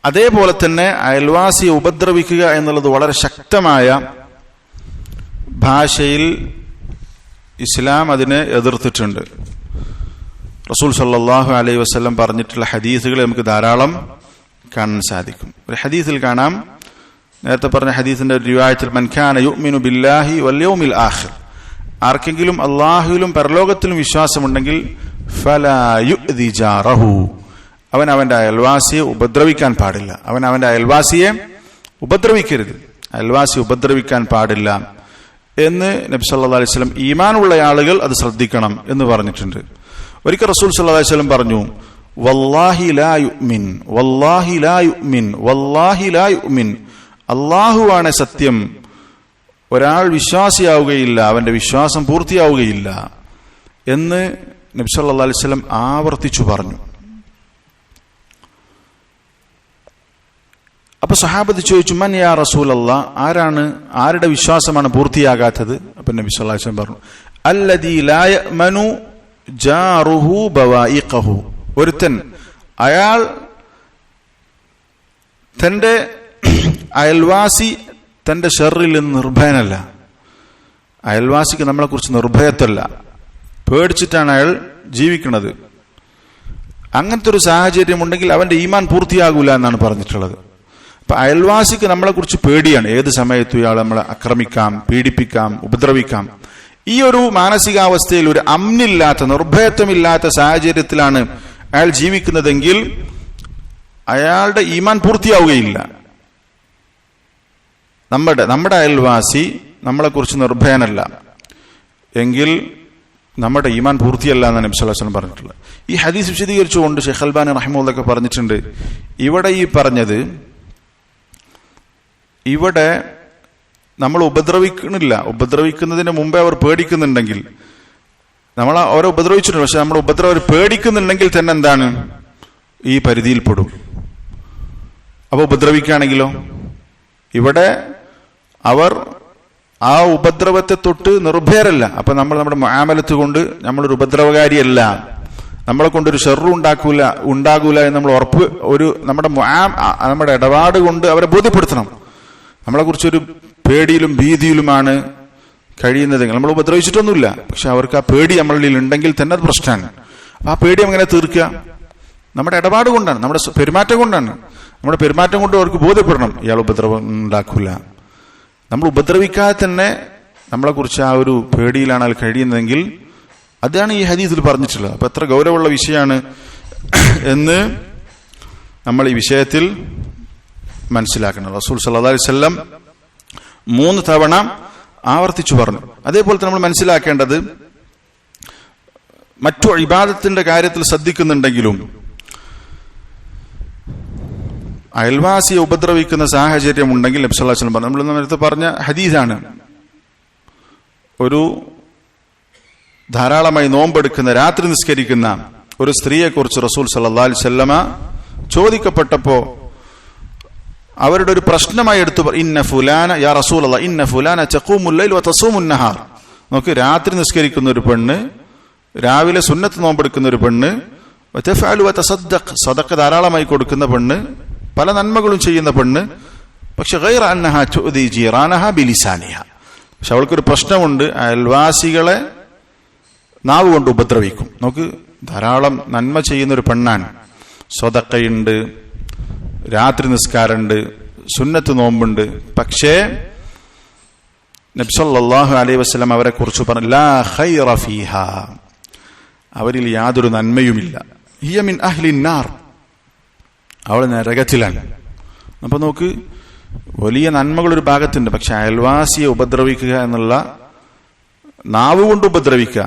S1: അതേപോലെ തന്നെ അയൽവാസിയെ ഉപദ്രവിക്കുക എന്നുള്ളത് വളരെ ശക്തമായ ഭാഷയിൽ ഇസ്ലാം അതിനെ എതിർത്തിട്ടുണ്ട്. റസൂൽ സല്ലല്ലാഹു അലൈഹി വസല്ലം പറഞ്ഞിട്ടുള്ള ഹദീസുകൾ നമുക്ക് ധാരാളം കാണാൻ സാധിക്കും. ഒരു ഹദീസിൽ കാണാം, നേരത്തെ പറഞ്ഞ ഹദീസിന്റെ ഒരു റിവായത്തിൽ, മൻ കാന യുഅ്മിനു ബില്ലാഹി വൽ യൗമിൽ ആഖിർ, ആർക്കെങ്കിലും അല്ലാഹുവിലും പരലോകത്തിലും വിശ്വാസമുണ്ടെങ്കിൽ ഫലാ യുഅ്ദി ജാറഹു, അവൻ അവന്റെ അയൽവാസിയെ ഉപദ്രവിക്കാൻ പാടില്ല. അവൻ അവന്റെ അയൽവാസിയെ ഉപദ്രവിക്കരുത്, അയൽവാസി ഉപദ്രവിക്കാൻ പാടില്ല എന്ന് നബി സല്ലല്ലാഹു അലൈഹി വസല്ലം ഈമാനുള്ള ആളുകൾ അത് ശ്രദ്ധിക്കണം എന്ന് പറഞ്ഞിട്ടുണ്ട്. ഒരിക്കൽ റസൂൽ സല്ലല്ലാഹു അലൈഹി വസല്ലം പറഞ്ഞു, വല്ലാഹി ലാ യുഅ്മിൻ, വല്ലാഹി ലാ യുഅ്മിൻ, വല്ലാഹി ലാ യുഅ്മിൻ, അല്ലാഹുവാണ് സത്യം, ഒരാൾ വിശ്വാസിയാവുകയില്ല, അവന്റെ വിശ്വാസം പൂർത്തിയാവുകയില്ല എന്ന് നബി സല്ലല്ലാഹു അലൈഹി വസല്ലം ആവർത്തിച്ചു പറഞ്ഞു. അപ്പൊ സഹാബത്ത് ചോദിച്ചു, മൻ യാ റസൂലല്ലാഹ്, ആരുടെ വിശ്വാസമാണ് പൂർത്തിയാകാത്തത്? അപ്പൊ നബി സല്ലല്ലാഹു അലൈഹി വസല്ലം പറഞ്ഞു, അല്ലദീ ലാ യഅ്മനു ജാറുഹു ബവായിഖഹു, ഒരുത്തൻ അയാൾ തന്റെ അയൽവാസി തന്റെ ഷർറിൽ നിന്ന് നിർഭയനല്ല. അയൽവാസിക്ക് നമ്മളെ കുറിച്ച് നിർഭയത്തല്ല, പേടിച്ചിട്ടാണ് അയാൾ ജീവിക്കുന്നത്. അങ്ങനത്തെ ഒരു സാഹചര്യം ഉണ്ടെങ്കിൽ അവന്റെ ഈമാൻ പൂർത്തിയാകൂല എന്നാണ് പറഞ്ഞിട്ടുള്ളത്. അപ്പൊ അയൽവാസിക്ക് നമ്മളെ കുറിച്ച് പേടിയാണ്. ഏത് സമയത്തും ഇയാൾ നമ്മളെ ആക്രമിക്കാം, പീഡിപ്പിക്കാം, ഉപദ്രവിക്കാം. ഈ ഒരു മാനസികാവസ്ഥയിൽ, ഒരു അമ്നില്ലാത്ത, നിർഭയത്വമില്ലാത്ത സാഹചര്യത്തിലാണ് അയാൾ ജീവിക്കുന്നതെങ്കിൽ അയാളുടെ ഈമാൻ പൂർത്തിയാവുകയില്ല. നമ്മുടെ അയൽവാസി നമ്മളെക്കുറിച്ച് നിർഭയനല്ല എങ്കിൽ നമ്മുടെ ഈമാൻ പൂർത്തിയല്ല എന്നാണ് നബി സല്ലല്ലാഹു അലൈഹി വസല്ലം പറഞ്ഞിട്ടുള്ളത്. ഈ ഹദീസ് വിശദീകരിച്ചുകൊണ്ട് ഷെയ്ഖ് അൽബാനി റഹിമഹുള്ളാഹ് പറഞ്ഞിട്ടുണ്ട്, ഇവിടെ ഈ പറഞ്ഞത്, ഇവിടെ നമ്മൾ ഉപദ്രവിക്കുന്നതിന് മുമ്പേ അവർ പേടിക്കുന്നുണ്ടെങ്കിൽ, നമ്മൾ അവരെ ഉപദ്രവിച്ചിട്ടുണ്ട്, പക്ഷെ നമ്മൾ അവർ പേടിക്കുന്നുണ്ടെങ്കിൽ തന്നെ എന്താണ്, ഈ പരിധിയിൽപ്പെടും. അപ്പൊ ഉപദ്രവിക്കുകയാണെങ്കിലോ, ഇവിടെ അവർ ആ ഉപദ്രവത്തെ തൊട്ട് നിർഭയരല്ല. അപ്പൊ നമ്മൾ നമ്മുടെ മുആമലത്ത് കൊണ്ട് നമ്മളൊരു ഉപദ്രവകാരിയല്ല, നമ്മളെ കൊണ്ടൊരു ഷർറും ഉണ്ടാകൂല എന്ന് നമ്മൾ ഉറപ്പ്, നമ്മുടെ ഇടപാട് കൊണ്ട് അവരെ ബോധ്യപ്പെടുത്തണം. നമ്മളെ കുറിച്ചൊരു പേടിയിലും ഭീതിയിലുമാണ് കഴിയുന്നതെങ്കിൽ, നമ്മൾ ഉപദ്രവിച്ചിട്ടൊന്നുമില്ല, പക്ഷെ അവർക്ക് ആ പേടി നമ്മളിൽ ഉണ്ടെങ്കിൽ തന്നെ അത് പ്രശ്നമാണ്. ആ പേടി എങ്ങനെ തീർക്കുക? നമ്മുടെ ഇടപാട് കൊണ്ടാണ്, നമ്മുടെ പെരുമാറ്റം കൊണ്ടാണ്. നമ്മുടെ പെരുമാറ്റം കൊണ്ട് അവർക്ക് ബോധ്യപ്പെടണം ഇയാൾ ഉപദ്രവം ഉണ്ടാക്കൂല. നമ്മൾ ഉപദ്രവിക്കാതെ തന്നെ നമ്മളെ കുറിച്ച് ആ ഒരു പേടിയിലാണ് അയാൾ കഴിയുന്നതെങ്കിൽ അതാണ് ഈ ഹദീസിൽ പറഞ്ഞിട്ടുള്ളത്. അപ്പൊ എത്ര ഗൗരവമുള്ള വിഷയമാണ് എന്ന് നമ്മൾ ഈ വിഷയത്തിൽ മനസ്സിലാക്കണം. റസൂൽ സല്ലല്ലാഹു അലൈഹി വസല്ലം 3 തവണ ആവർത്തിച്ചു പറഞ്ഞു. അതേപോലെ തന്നെ നമ്മൾ മനസ്സിലാക്കേണ്ടത്, മറ്റു ഇബാദത്തിന്റെ കാര്യത്തിൽ ശ്രദ്ധിക്കുന്നുണ്ടെങ്കിലും അയൽവാസിയെ ഉപദ്രവിക്കുന്ന സാഹചര്യം ഉണ്ടെങ്കിൽ നബി സല്ലല്ലാഹു അലൈഹി വസല്ലം പറഞ്ഞു, നമ്മൾ നേരത്തെ പറഞ്ഞ ഹദീസാണ്, ഒരു ധാരാളമായി നോമ്പെടുക്കുന്ന, രാത്രി നിസ്കരിക്കുന്ന ഒരു സ്ത്രീയെ കുറിച്ച് റസൂൽ സല്ലല്ലാഹു അലൈഹി വസല്ലമ ചോദിക്കപ്പെട്ടപ്പോ അവരുടെ ഒരു പ്രശ്നമായി എടുത്തു, ഇന്ന ഫുലാന യാ റസൂലല്ലാഹ് ഇന്ന ഫുലാന തഖൂമുൽ ലൈൽ വതസൂമുൻ നഹാർ. നോക്ക്, രാത്രി നിസ്കരിക്കുന്ന ഒരു പെണ്ണ്, രാവിലെ സുന്നത്ത് നോമ്പെടുക്കുന്ന ഒരു പെണ്ണ്, വതഫഅലു വതസദ്ദഖ് സദഖ ധാരാളമായി കൊടുക്കുന്ന പെണ്ണ്, പല നന്മകളും ചെയ്യുന്ന പെണ്ണ്, പക്ഷെ ഗൈറ അന്നഹാ തുഅദി ജീറാനഹാ ബിലിസാനിഹ. പക്ഷെ അവൾക്കൊരു പ്രശ്നമുണ്ട്, അയൽവാസികളെ നാവ് കൊണ്ട് ഉപദ്രവിക്കും. നോക്ക്, ധാരാളം നന്മ ചെയ്യുന്ന ഒരു പെണ്ണാണ്, സദഖയുണ്ട്, രാത്രി നിസ്കാരമുണ്ട്, സുന്നത്ത് നോമ്പുണ്ട്, പക്ഷേ നബി സല്ലല്ലാഹു അലൈഹി വസല്ലം അവരെ കുറിച്ച് പറഞ്ഞു, ലാ ഖൈറ ഫീഹാ, അവരിൽ യാതൊരു നന്മയുമില്ല. ഹിയ മിൻ അഹ്ലിൻ നാർ, അവൾ നരകത്തിലാണ്. അപ്പൊ നോക്ക്, വലിയ നന്മകൾ ഒരു ഭാഗത്തുണ്ട്, പക്ഷെ അയൽവാസിയെ ഉപദ്രവിക്കുക എന്നുള്ള, നാവ് കൊണ്ട് ഉപദ്രവിക്കുക,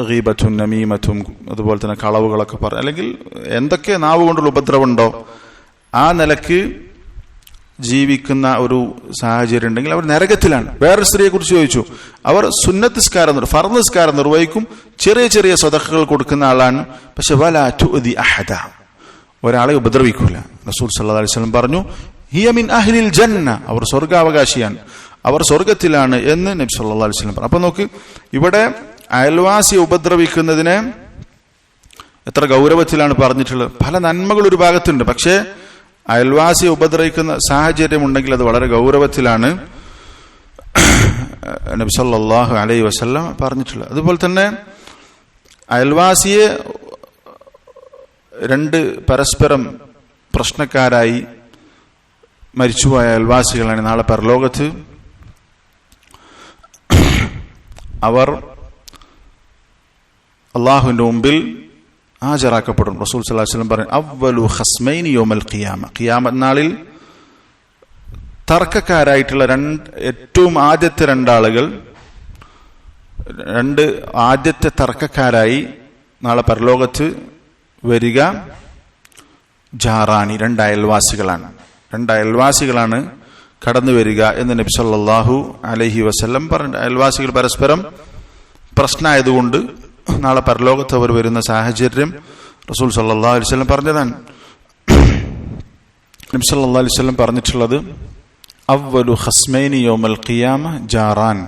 S1: ഗീബത്തും നമീമത്തും അതുപോലെ തന്നെ കളവുകളൊക്കെ പറ, അല്ലെങ്കിൽ എന്തൊക്കെ നാവ് കൊണ്ടുള്ള ഉപദ്രവം ഉണ്ടോ ആ നിലക്ക് ജീവിക്കുന്ന ഒരു സാഹചര്യം ഉണ്ടെങ്കിൽ അവർ നരകത്തിലാണ്. വേറൊരു സ്ത്രീയെ കുറിച്ച് ചോദിച്ചു, അവർ സുന്നത്ത് നിസ്കാരം ഫർദ് നിസ്കാരം നിർവഹിക്കും, ചെറിയ ചെറിയ സദഖകൾ കൊടുക്കുന്ന ആളാണ്, പക്ഷെ വലാ തുഅദി അഹദ, ഒരാളെ ഉപദ്രവിക്കൂല. റസൂൽ സല്ലല്ലാഹു അലൈഹി വസല്ലം പറഞ്ഞു, ഹിയ മിൻ അഹ്ലിൽ ജന്ന, അവർ സ്വർഗ്ഗാവകാശിയാണ്, അവർ സ്വർഗത്തിലാണ് എന്ന് നബി സല്ലല്ലാഹു അലൈഹി വസല്ലം പറഞ്ഞു. അപ്പൊ നോക്ക്, ഇവിടെ അയൽവാസിയെ ഉപദ്രവിക്കുന്നതിനെ എത്ര ഗൗരവത്തിലാണ് പറഞ്ഞിട്ടുള്ളത്. പല നന്മകൾ ഒരു ഭാഗത്തുണ്ട്, പക്ഷേ അയൽവാസിയെ ഉപദ്രവിക്കുന്ന സാഹചര്യം ഉണ്ടെങ്കിൽ അത് വളരെ ഗൗരവത്തിലാണ് നബി സല്ലല്ലാഹു അലൈഹി വസല്ലം പറഞ്ഞിട്ടുള്ളത്. അതുപോലെ തന്നെ അയൽവാസിയെ രണ്ട് പരസ്പരം പ്രശ്നക്കാരായി മരിച്ചുപോയ അയൽവാസികളാണ് നാളെ പരലോകത്ത് അവർ അള്ളാഹുവിന്റെ മുമ്പിൽ ഹാജരാക്കപ്പെടും. റസൂൽ സല്ലല്ലാഹു അലൈഹി വസല്ലം പറഞ്ഞു, അവ്വലു ഖസ്മൈനി യൗമൽ ഖിയാമ, ഖിയാമത്ത് നാളിൽ തർക്കക്കാരായിട്ടുള്ള ഏറ്റവും ആദ്യത്തെ രണ്ടാളുകൾ, ആദ്യത്തെ തർക്കക്കാരായി നാളെ പരലോകത്ത് വരിക ജാറാനി, രണ്ട് അയൽവാസികളാണ് കടന്നു വരിക എന്ന് നബി സല്ലല്ലാഹു അലൈഹി വസല്ലം പറഞ്ഞു. അയൽവാസികൾ പരസ്പരം പ്രശ്നമായതുകൊണ്ട് നാളെ പരലോകത്ത് അവർ വരുന്ന സാഹചര്യം റസൂൽ സല്ലല്ലാഹു അലൈഹി വസല്ലം പറഞ്ഞതാണ്. നബി സല്ലല്ലാഹു അലൈഹി വസല്ലം പറഞ്ഞിട്ടുള്ളത്, അവ്വലു ഖസ്മൈനി യൗമൽ ഖിയാമ ജാറാൻ,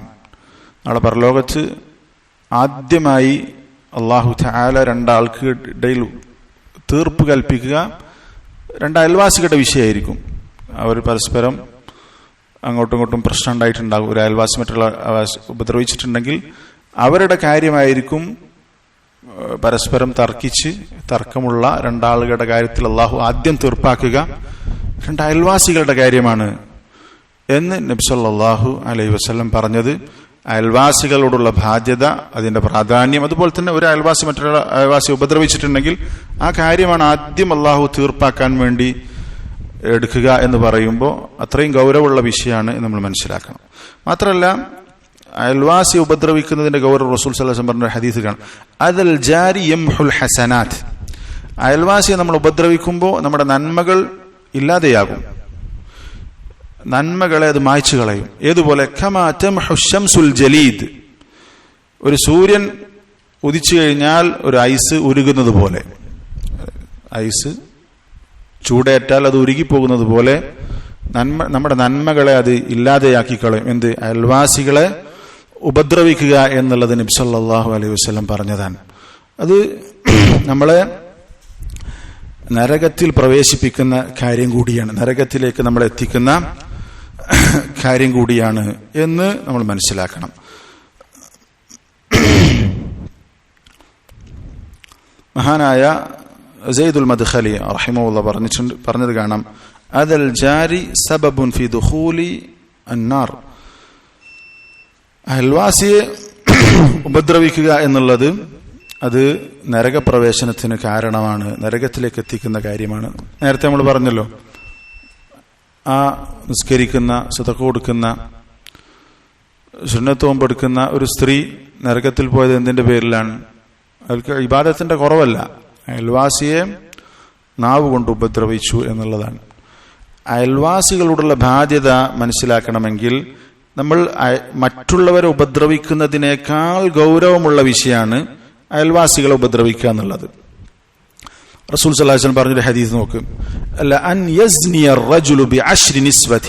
S1: നാളെ പരലോകത്ത് ആദ്യമായി അല്ലാഹു തആല രണ്ടാൾക്ക് ഇടയിൽ തീർപ്പ് കൽപ്പിക്കുക രണ്ട് അയൽവാസികളുടെ വിഷയമായിരിക്കും. അവർ പരസ്പരം അങ്ങോട്ടും ഇങ്ങോട്ടും പ്രശ്നം ഉണ്ടായിട്ടുണ്ടാകും. ഒരു അയൽവാസി മറ്റുള്ള ഉപദ്രവിച്ചിട്ടുണ്ടെങ്കിൽ അവരുടെ കാര്യമായിരിക്കും പരസ്പരം തർക്കമുള്ള രണ്ടാളുകളുടെ കാര്യത്തിൽ അള്ളാഹു ആദ്യം തീർപ്പാക്കുക. രണ്ട് അയൽവാസികളുടെ കാര്യമാണ് എന്ന് നബി സല്ലല്ലാഹു അലൈഹി വസല്ലം പറഞ്ഞത്. അയൽവാസികളോടുള്ള ബാധ്യത, അതിന്റെ പ്രാധാന്യം, അതുപോലെ തന്നെ ഒരു അയൽവാസി മറ്റൊരു അയൽവാസി ഉപദ്രവിച്ചിട്ടുണ്ടെങ്കിൽ ആ കാര്യമാണ് ആദ്യം അള്ളാഹു തീർപ്പാക്കാൻ വേണ്ടി എടുക്കുക എന്ന് പറയുമ്പോൾ അത്രയും ഗൗരവമുള്ള വിഷയമാണ് നമ്മൾ മനസ്സിലാക്കണം. മാത്രമല്ല, അയൽവാസി ഉപദ്രവിക്കുന്നതിന്റെ ഗൗരവം റസൂൽ സല്ലല്ലാഹു അലൈഹി വസല്ലം പറഞ്ഞ ഹദീസ് കാണാം, അദൽ ജാരി യംഹുൽ ഹസനാത്ത്, അയൽവാസിയെ നമ്മൾ ഉപദ്രവിക്കുമ്പോൾ നമ്മുടെ നന്മകൾ ഇല്ലാതെയാകും, നന്മകളെ അത് മായ്ച്ചു കളയും. ഏതുപോലെ കമാ തംഹു ശംസുൽ ജലീദ്, ഒരു സൂര്യൻ ഉദിച്ചു കഴിഞ്ഞാൽ ഒരു ഐസ് ഉരുകുന്നത് പോലെ, ഐസ് ചൂടേറ്റാൽ അത് ഉരുകിപ്പോകുന്നത് പോലെ നമ്മുടെ നന്മകളെ അത് ഇല്ലാതെയാക്കി കളയും. എന്ത്? അയൽവാസികളെ ഉപദ്രവിക്കുക എന്നുള്ളത് നബി സല്ലല്ലാഹു അലൈഹി വസല്ലം പറഞ്ഞതാണ്. അത് നമ്മളെ നരകത്തിൽ പ്രവേശിപ്പിക്കുന്ന കാര്യം കൂടിയാണ്, നരകത്തിലേക്ക് നമ്മളെ എത്തിക്കുന്ന കാര്യം കൂടിയാണ് എന്ന് നമ്മൾ മനസ്സിലാക്കണം. മഹാനായ സയ്യിദുൽ മദ്ഖലി റഹിമഹുല്ലാഹ് പറഞ്ഞത് കാണാം, അദൽ ജാരി സബബുൻ ഫി ദുഖൂലി അന്നാർ, അയൽവാസിയെ ഉപദ്രവിക്കുക എന്നുള്ളത് അത് നരകപ്രവേശനത്തിന് കാരണമാണ്, നരകത്തിലേക്ക് എത്തിക്കുന്ന കാര്യമാണ്. നേരത്തെ നമ്മൾ പറഞ്ഞല്ലോ, ആ നിസ്കരിക്കുന്ന, സദഖ കൊടുക്കുന്ന, സുന്നത്ത് നോമ്പെടുക്കുന്ന ഒരു സ്ത്രീ നരകത്തിൽ പോയത് എന്തിന്റെ പേരിലാണ്? അവർക്ക് ഇബാദത്തിന്റെ കുറവല്ല, അയൽവാസിയെ നാവ് കൊണ്ട് ഉപദ്രവിച്ചു എന്നുള്ളതാണ്. അയൽവാസികളോടുള്ള ബാധ്യത മനസ്സിലാക്കണമെങ്കിൽ നമ്മൾ മറ്റുള്ളവരെ ഉപദ്രവിക്കുന്നതിനേക്കാൾ ഗൗരവമുള്ള വിഷയമാണ് അയൽവാസികളെ ഉപദ്രവിക്കുക എന്നുള്ളത്. റസൂൽ സല്ലല്ലാഹു അലൈഹി വസല്ലം പറഞ്ഞൊരു ഹദീസ് നോക്ക്, അൻ യസ്നിയ الرجل بعشر نسوة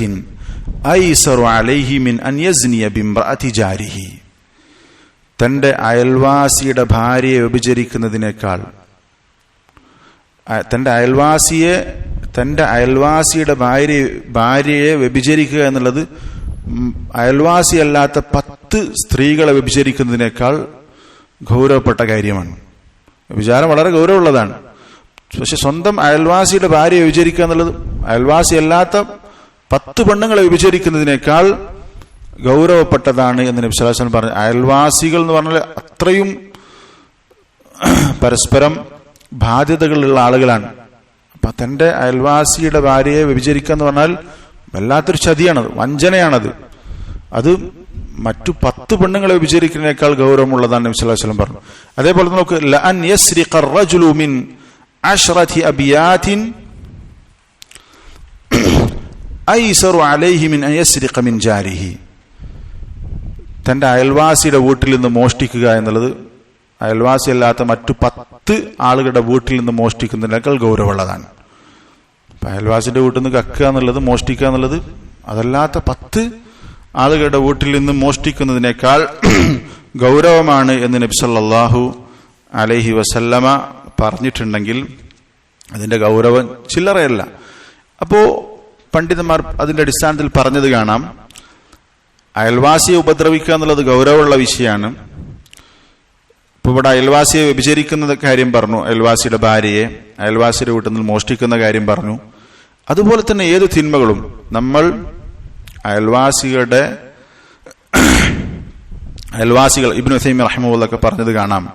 S1: أيسر عليه من أن يزني بامرأة جاره. തന്റെ അയൽവാസിയുടെ ഭാര്യയെ വ്യഭിചരിക്കുന്നതിനേക്കാൾ, തന്റെ അയൽവാസിയുടെ ഭാര്യയെ വ്യഭിചരിക്കുക എന്നുള്ളത് അയൽവാസിയല്ലാത്ത 10 സ്ത്രീകളെ വ്യഭിചരിക്കുന്നതിനേക്കാൾ ഗൗരവപ്പെട്ട കാര്യമാണ്. വ്യഭിചാരം വളരെ ഗൗരവമുള്ളതാണ്. പക്ഷെ സ്വന്തം അയൽവാസിയുടെ ഭാര്യയെ വ്യഭിചരിക്കുക എന്നുള്ളത് അയൽവാസിയല്ലാത്ത 10 പെണ്ണുങ്ങളെ വ്യഭിചരിക്കുന്നതിനേക്കാൾ ഗൗരവപ്പെട്ടതാണ് എന്ന് നബി സല്ലല്ലാഹു അലൈഹി വസല്ലം പറഞ്ഞു. അയൽവാസികൾ എന്ന് പറഞ്ഞാൽ അത്രയും പരസ്പരം ബാധ്യതകളുള്ള ആളുകളാണ്. അപ്പൊ തന്റെ അയൽവാസിയുടെ ഭാര്യയെ വ്യഭിചരിക്കുക എന്ന് പറഞ്ഞാൽ വല്ലാത്തൊരു ചതിയാണത്, വഞ്ചനയാണത്. അത് മറ്റു 10 പെണ്ണുങ്ങളെ വ്യഭിചരിക്കുന്നതിനേക്കാൾ ഗൗരവമുള്ളതാണ് നബി സല്ലല്ലാഹു അലൈഹി വസല്ലം പറഞ്ഞു. അതേപോലെ നമുക്ക് ലഅൻ യസ്രിഖ الرجل من 10 أبيات أيسر عليه من أن يسرق من جاره. തന്റെ അയൽവാസിയുടെ വീട്ടിൽ നിന്ന് മോഷ്ടിക്കുക എന്നുള്ളത് അയൽവാസിയല്ലാത്ത മറ്റു 10 ആളുകളുടെ വീട്ടിൽ നിന്ന് മോഷ്ടിക്കുന്നതിനേക്കാൾ ഗൗരവമുള്ളതാണ്. അയൽവാസിന്റെ വീട്ടിൽ നിന്ന് കക്കുക എന്നുള്ളത്, മോഷ്ടിക്കുക എന്നുള്ളത് അതല്ലാത്ത 10 ആളുകളുടെ വീട്ടിൽ നിന്ന് മോഷ്ടിക്കുന്നതിനേക്കാൾ ഗൗരവമാണ് എന്ന് നബി സല്ലല്ലാഹു അലൈഹി വസല്ലമ പറഞ്ഞിട്ടുണ്ടെങ്കിൽ അതിന്റെ ഗൗരവം ചില്ലറയല്ല. അപ്പോ പണ്ഡിതന്മാർ അതിന്റെ അടിസ്ഥാനത്തിൽ പറഞ്ഞത് കാണാം, അയൽവാസിയെ ഉപദ്രവിക്കുക എന്നുള്ളത് ഗൗരവമുള്ള വിഷയമാണ്. ഇപ്പൊ ഇവിടെ അയൽവാസിയെ വ്യഭിചരിക്കുന്ന കാര്യം പറഞ്ഞു, അയൽവാസിയുടെ ഭാര്യയെ അയൽവാസിയുടെ വീട്ടിൽ നിന്ന് മോഷ്ടിക്കുന്ന കാര്യം പറഞ്ഞു. അതുപോലെ തന്നെ ഏത് തിന്മകളും നമ്മൾ അയൽവാസികൾ ഇബ്നു ഉസൈമീൻ റഹിമഹുള്ളാഹ് പറഞ്ഞത് കാണാം,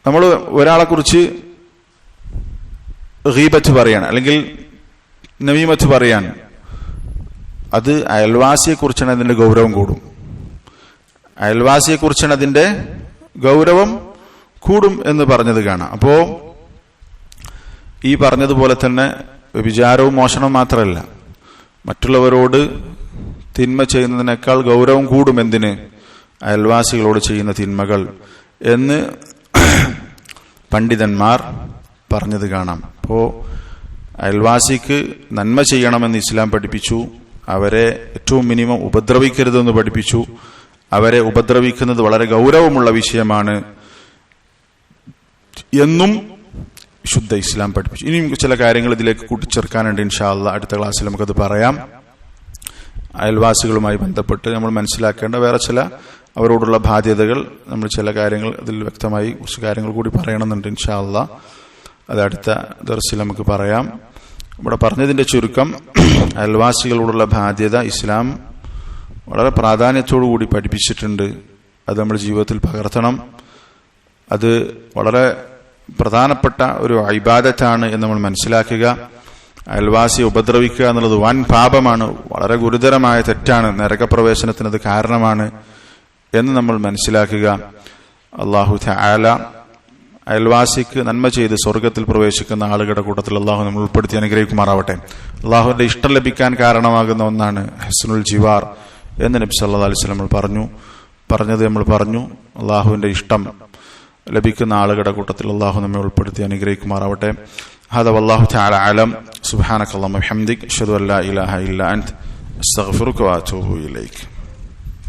S1: നമ്മൾ ഒരാളെ കുറിച്ച് ഗീബത്ത് പറയാണ് അല്ലെങ്കിൽ നമീമത്ത് പറയാണ്, അത് അയൽവാസിയെ കുറിച്ചാണ് അതിന്റെ ഗൗരവം കൂടും. അയൽവാസിയെ കുറിച്ചാണ് അതിന്റെ ഗൗരവം കൂടും എന്ന് പറഞ്ഞത് കാണാം. അപ്പോ ഈ പറഞ്ഞതുപോലെ തന്നെ വ്യഭിചാരവും മോഷണവും മാത്രമല്ല, മറ്റുള്ളവരോട് തിന്മ ചെയ്യുന്നതിനേക്കാൾ ഗൗരവം കൂടും എന്തിന്, അയൽവാസികളോട് ചെയ്യുന്ന തിന്മകൾ എന്ന് പണ്ഡിതന്മാർ പറഞ്ഞത് കാണാം. അപ്പോ അയൽവാസിക്ക് നന്മ ചെയ്യണമെന്ന് ഇസ്ലാം പഠിപ്പിച്ചു, അവരെ ഏറ്റവും മിനിമം ഉപദ്രവിക്കരുതെന്ന് പഠിപ്പിച്ചു. അവരെ ഉപദ്രവിക്കുന്നത് വളരെ ഗൗരവമുള്ള വിഷയമാണ് എന്നും ശുദ്ധ ഇസ്ലാം പഠിപ്പിച്ചു. ഇനിയും ചില കാര്യങ്ങൾ ഇതിലേക്ക് കൂട്ടിച്ചേർക്കാനുണ്ട്. ഇൻഷാ അല്ലാഹ് അടുത്ത ക്ലാസ്സിൽ നമുക്കത് പറയാം. അയൽവാസികളുമായി ബന്ധപ്പെട്ട് നമ്മൾ മനസ്സിലാക്കേണ്ട വേറെ ചില അവരോടുള്ള ബാധ്യതകൾ, നമ്മൾ ചില കാര്യങ്ങൾ അതിൽ വ്യക്തമായി കുറച്ച് കാര്യങ്ങൾ കൂടി പറയണമെന്നുണ്ട്. ഇൻഷാ അല്ലാഹ് അത് അടുത്ത ദർസിൽ നമുക്ക് പറയാം. ഇവിടെ പറഞ്ഞതിന്റെ ചുരുക്കം, അയൽവാസികളോടുള്ള ബാധ്യത ഇസ്ലാം വളരെ പ്രാധാന്യത്തോടു കൂടി പഠിപ്പിച്ചിട്ടുണ്ട്. അത് നമ്മുടെ ജീവിതത്തിൽ പകർത്തണം. അത് വളരെ പ്രധാനപ്പെട്ട ഒരു ഇബാദത്താണ് എന്ന് നമ്മൾ മനസ്സിലാക്കുക. അയൽവാസിയെ ഉപദ്രവിക്കുക എന്നുള്ളത് വൻ പാപമാണ്, വളരെ ഗുരുതരമായ തെറ്റാണ്, നരകപ്രവേശനത്തിന് അത് കാരണമാണ് എന്ന് നമ്മൾ മനസ്സിലാക്കുക. അല്ലാഹു തആല അയൽവാസിക്ക് നന്മ ചെയ്ത് സ്വർഗത്തിൽ പ്രവേശിക്കുന്ന ആളുകളുടെ കൂട്ടത്തിൽ അള്ളാഹു നമ്മൾ ഉൾപ്പെടുത്തി അനുഗ്രഹിക്കുമാറാവട്ടെ. അള്ളാഹുവിന്റെ ഇഷ്ടം ലഭിക്കാൻ കാരണമാകുന്ന ഒന്നാണ് ഹസ്നുൽ ജിവാർ എന്ന് നബി സല്ലല്ലാഹു അലൈഹി വസല്ലം പറഞ്ഞത് നമ്മൾ പറഞ്ഞു. അള്ളാഹുവിന്റെ ഇഷ്ടം ലഭിക്കുന്ന ആളുകളുടെ കൂട്ടത്തിൽ അള്ളാഹു നമ്മെ ഉൾപ്പെടുത്തി അനുഗ്രഹിക്കുമാറാവട്ടെ. ഹദാ വല്ലാഹു തആല അലം. സുബ്ഹാനകല്ലാഹുമ്മ വബിഹംദിക അശ്ഹദു അല്ലാ ഇലാഹ ഇല്ലാ അൻത അസ്തഗ്ഫിറുക വഅതൂബു ഇലൈക്.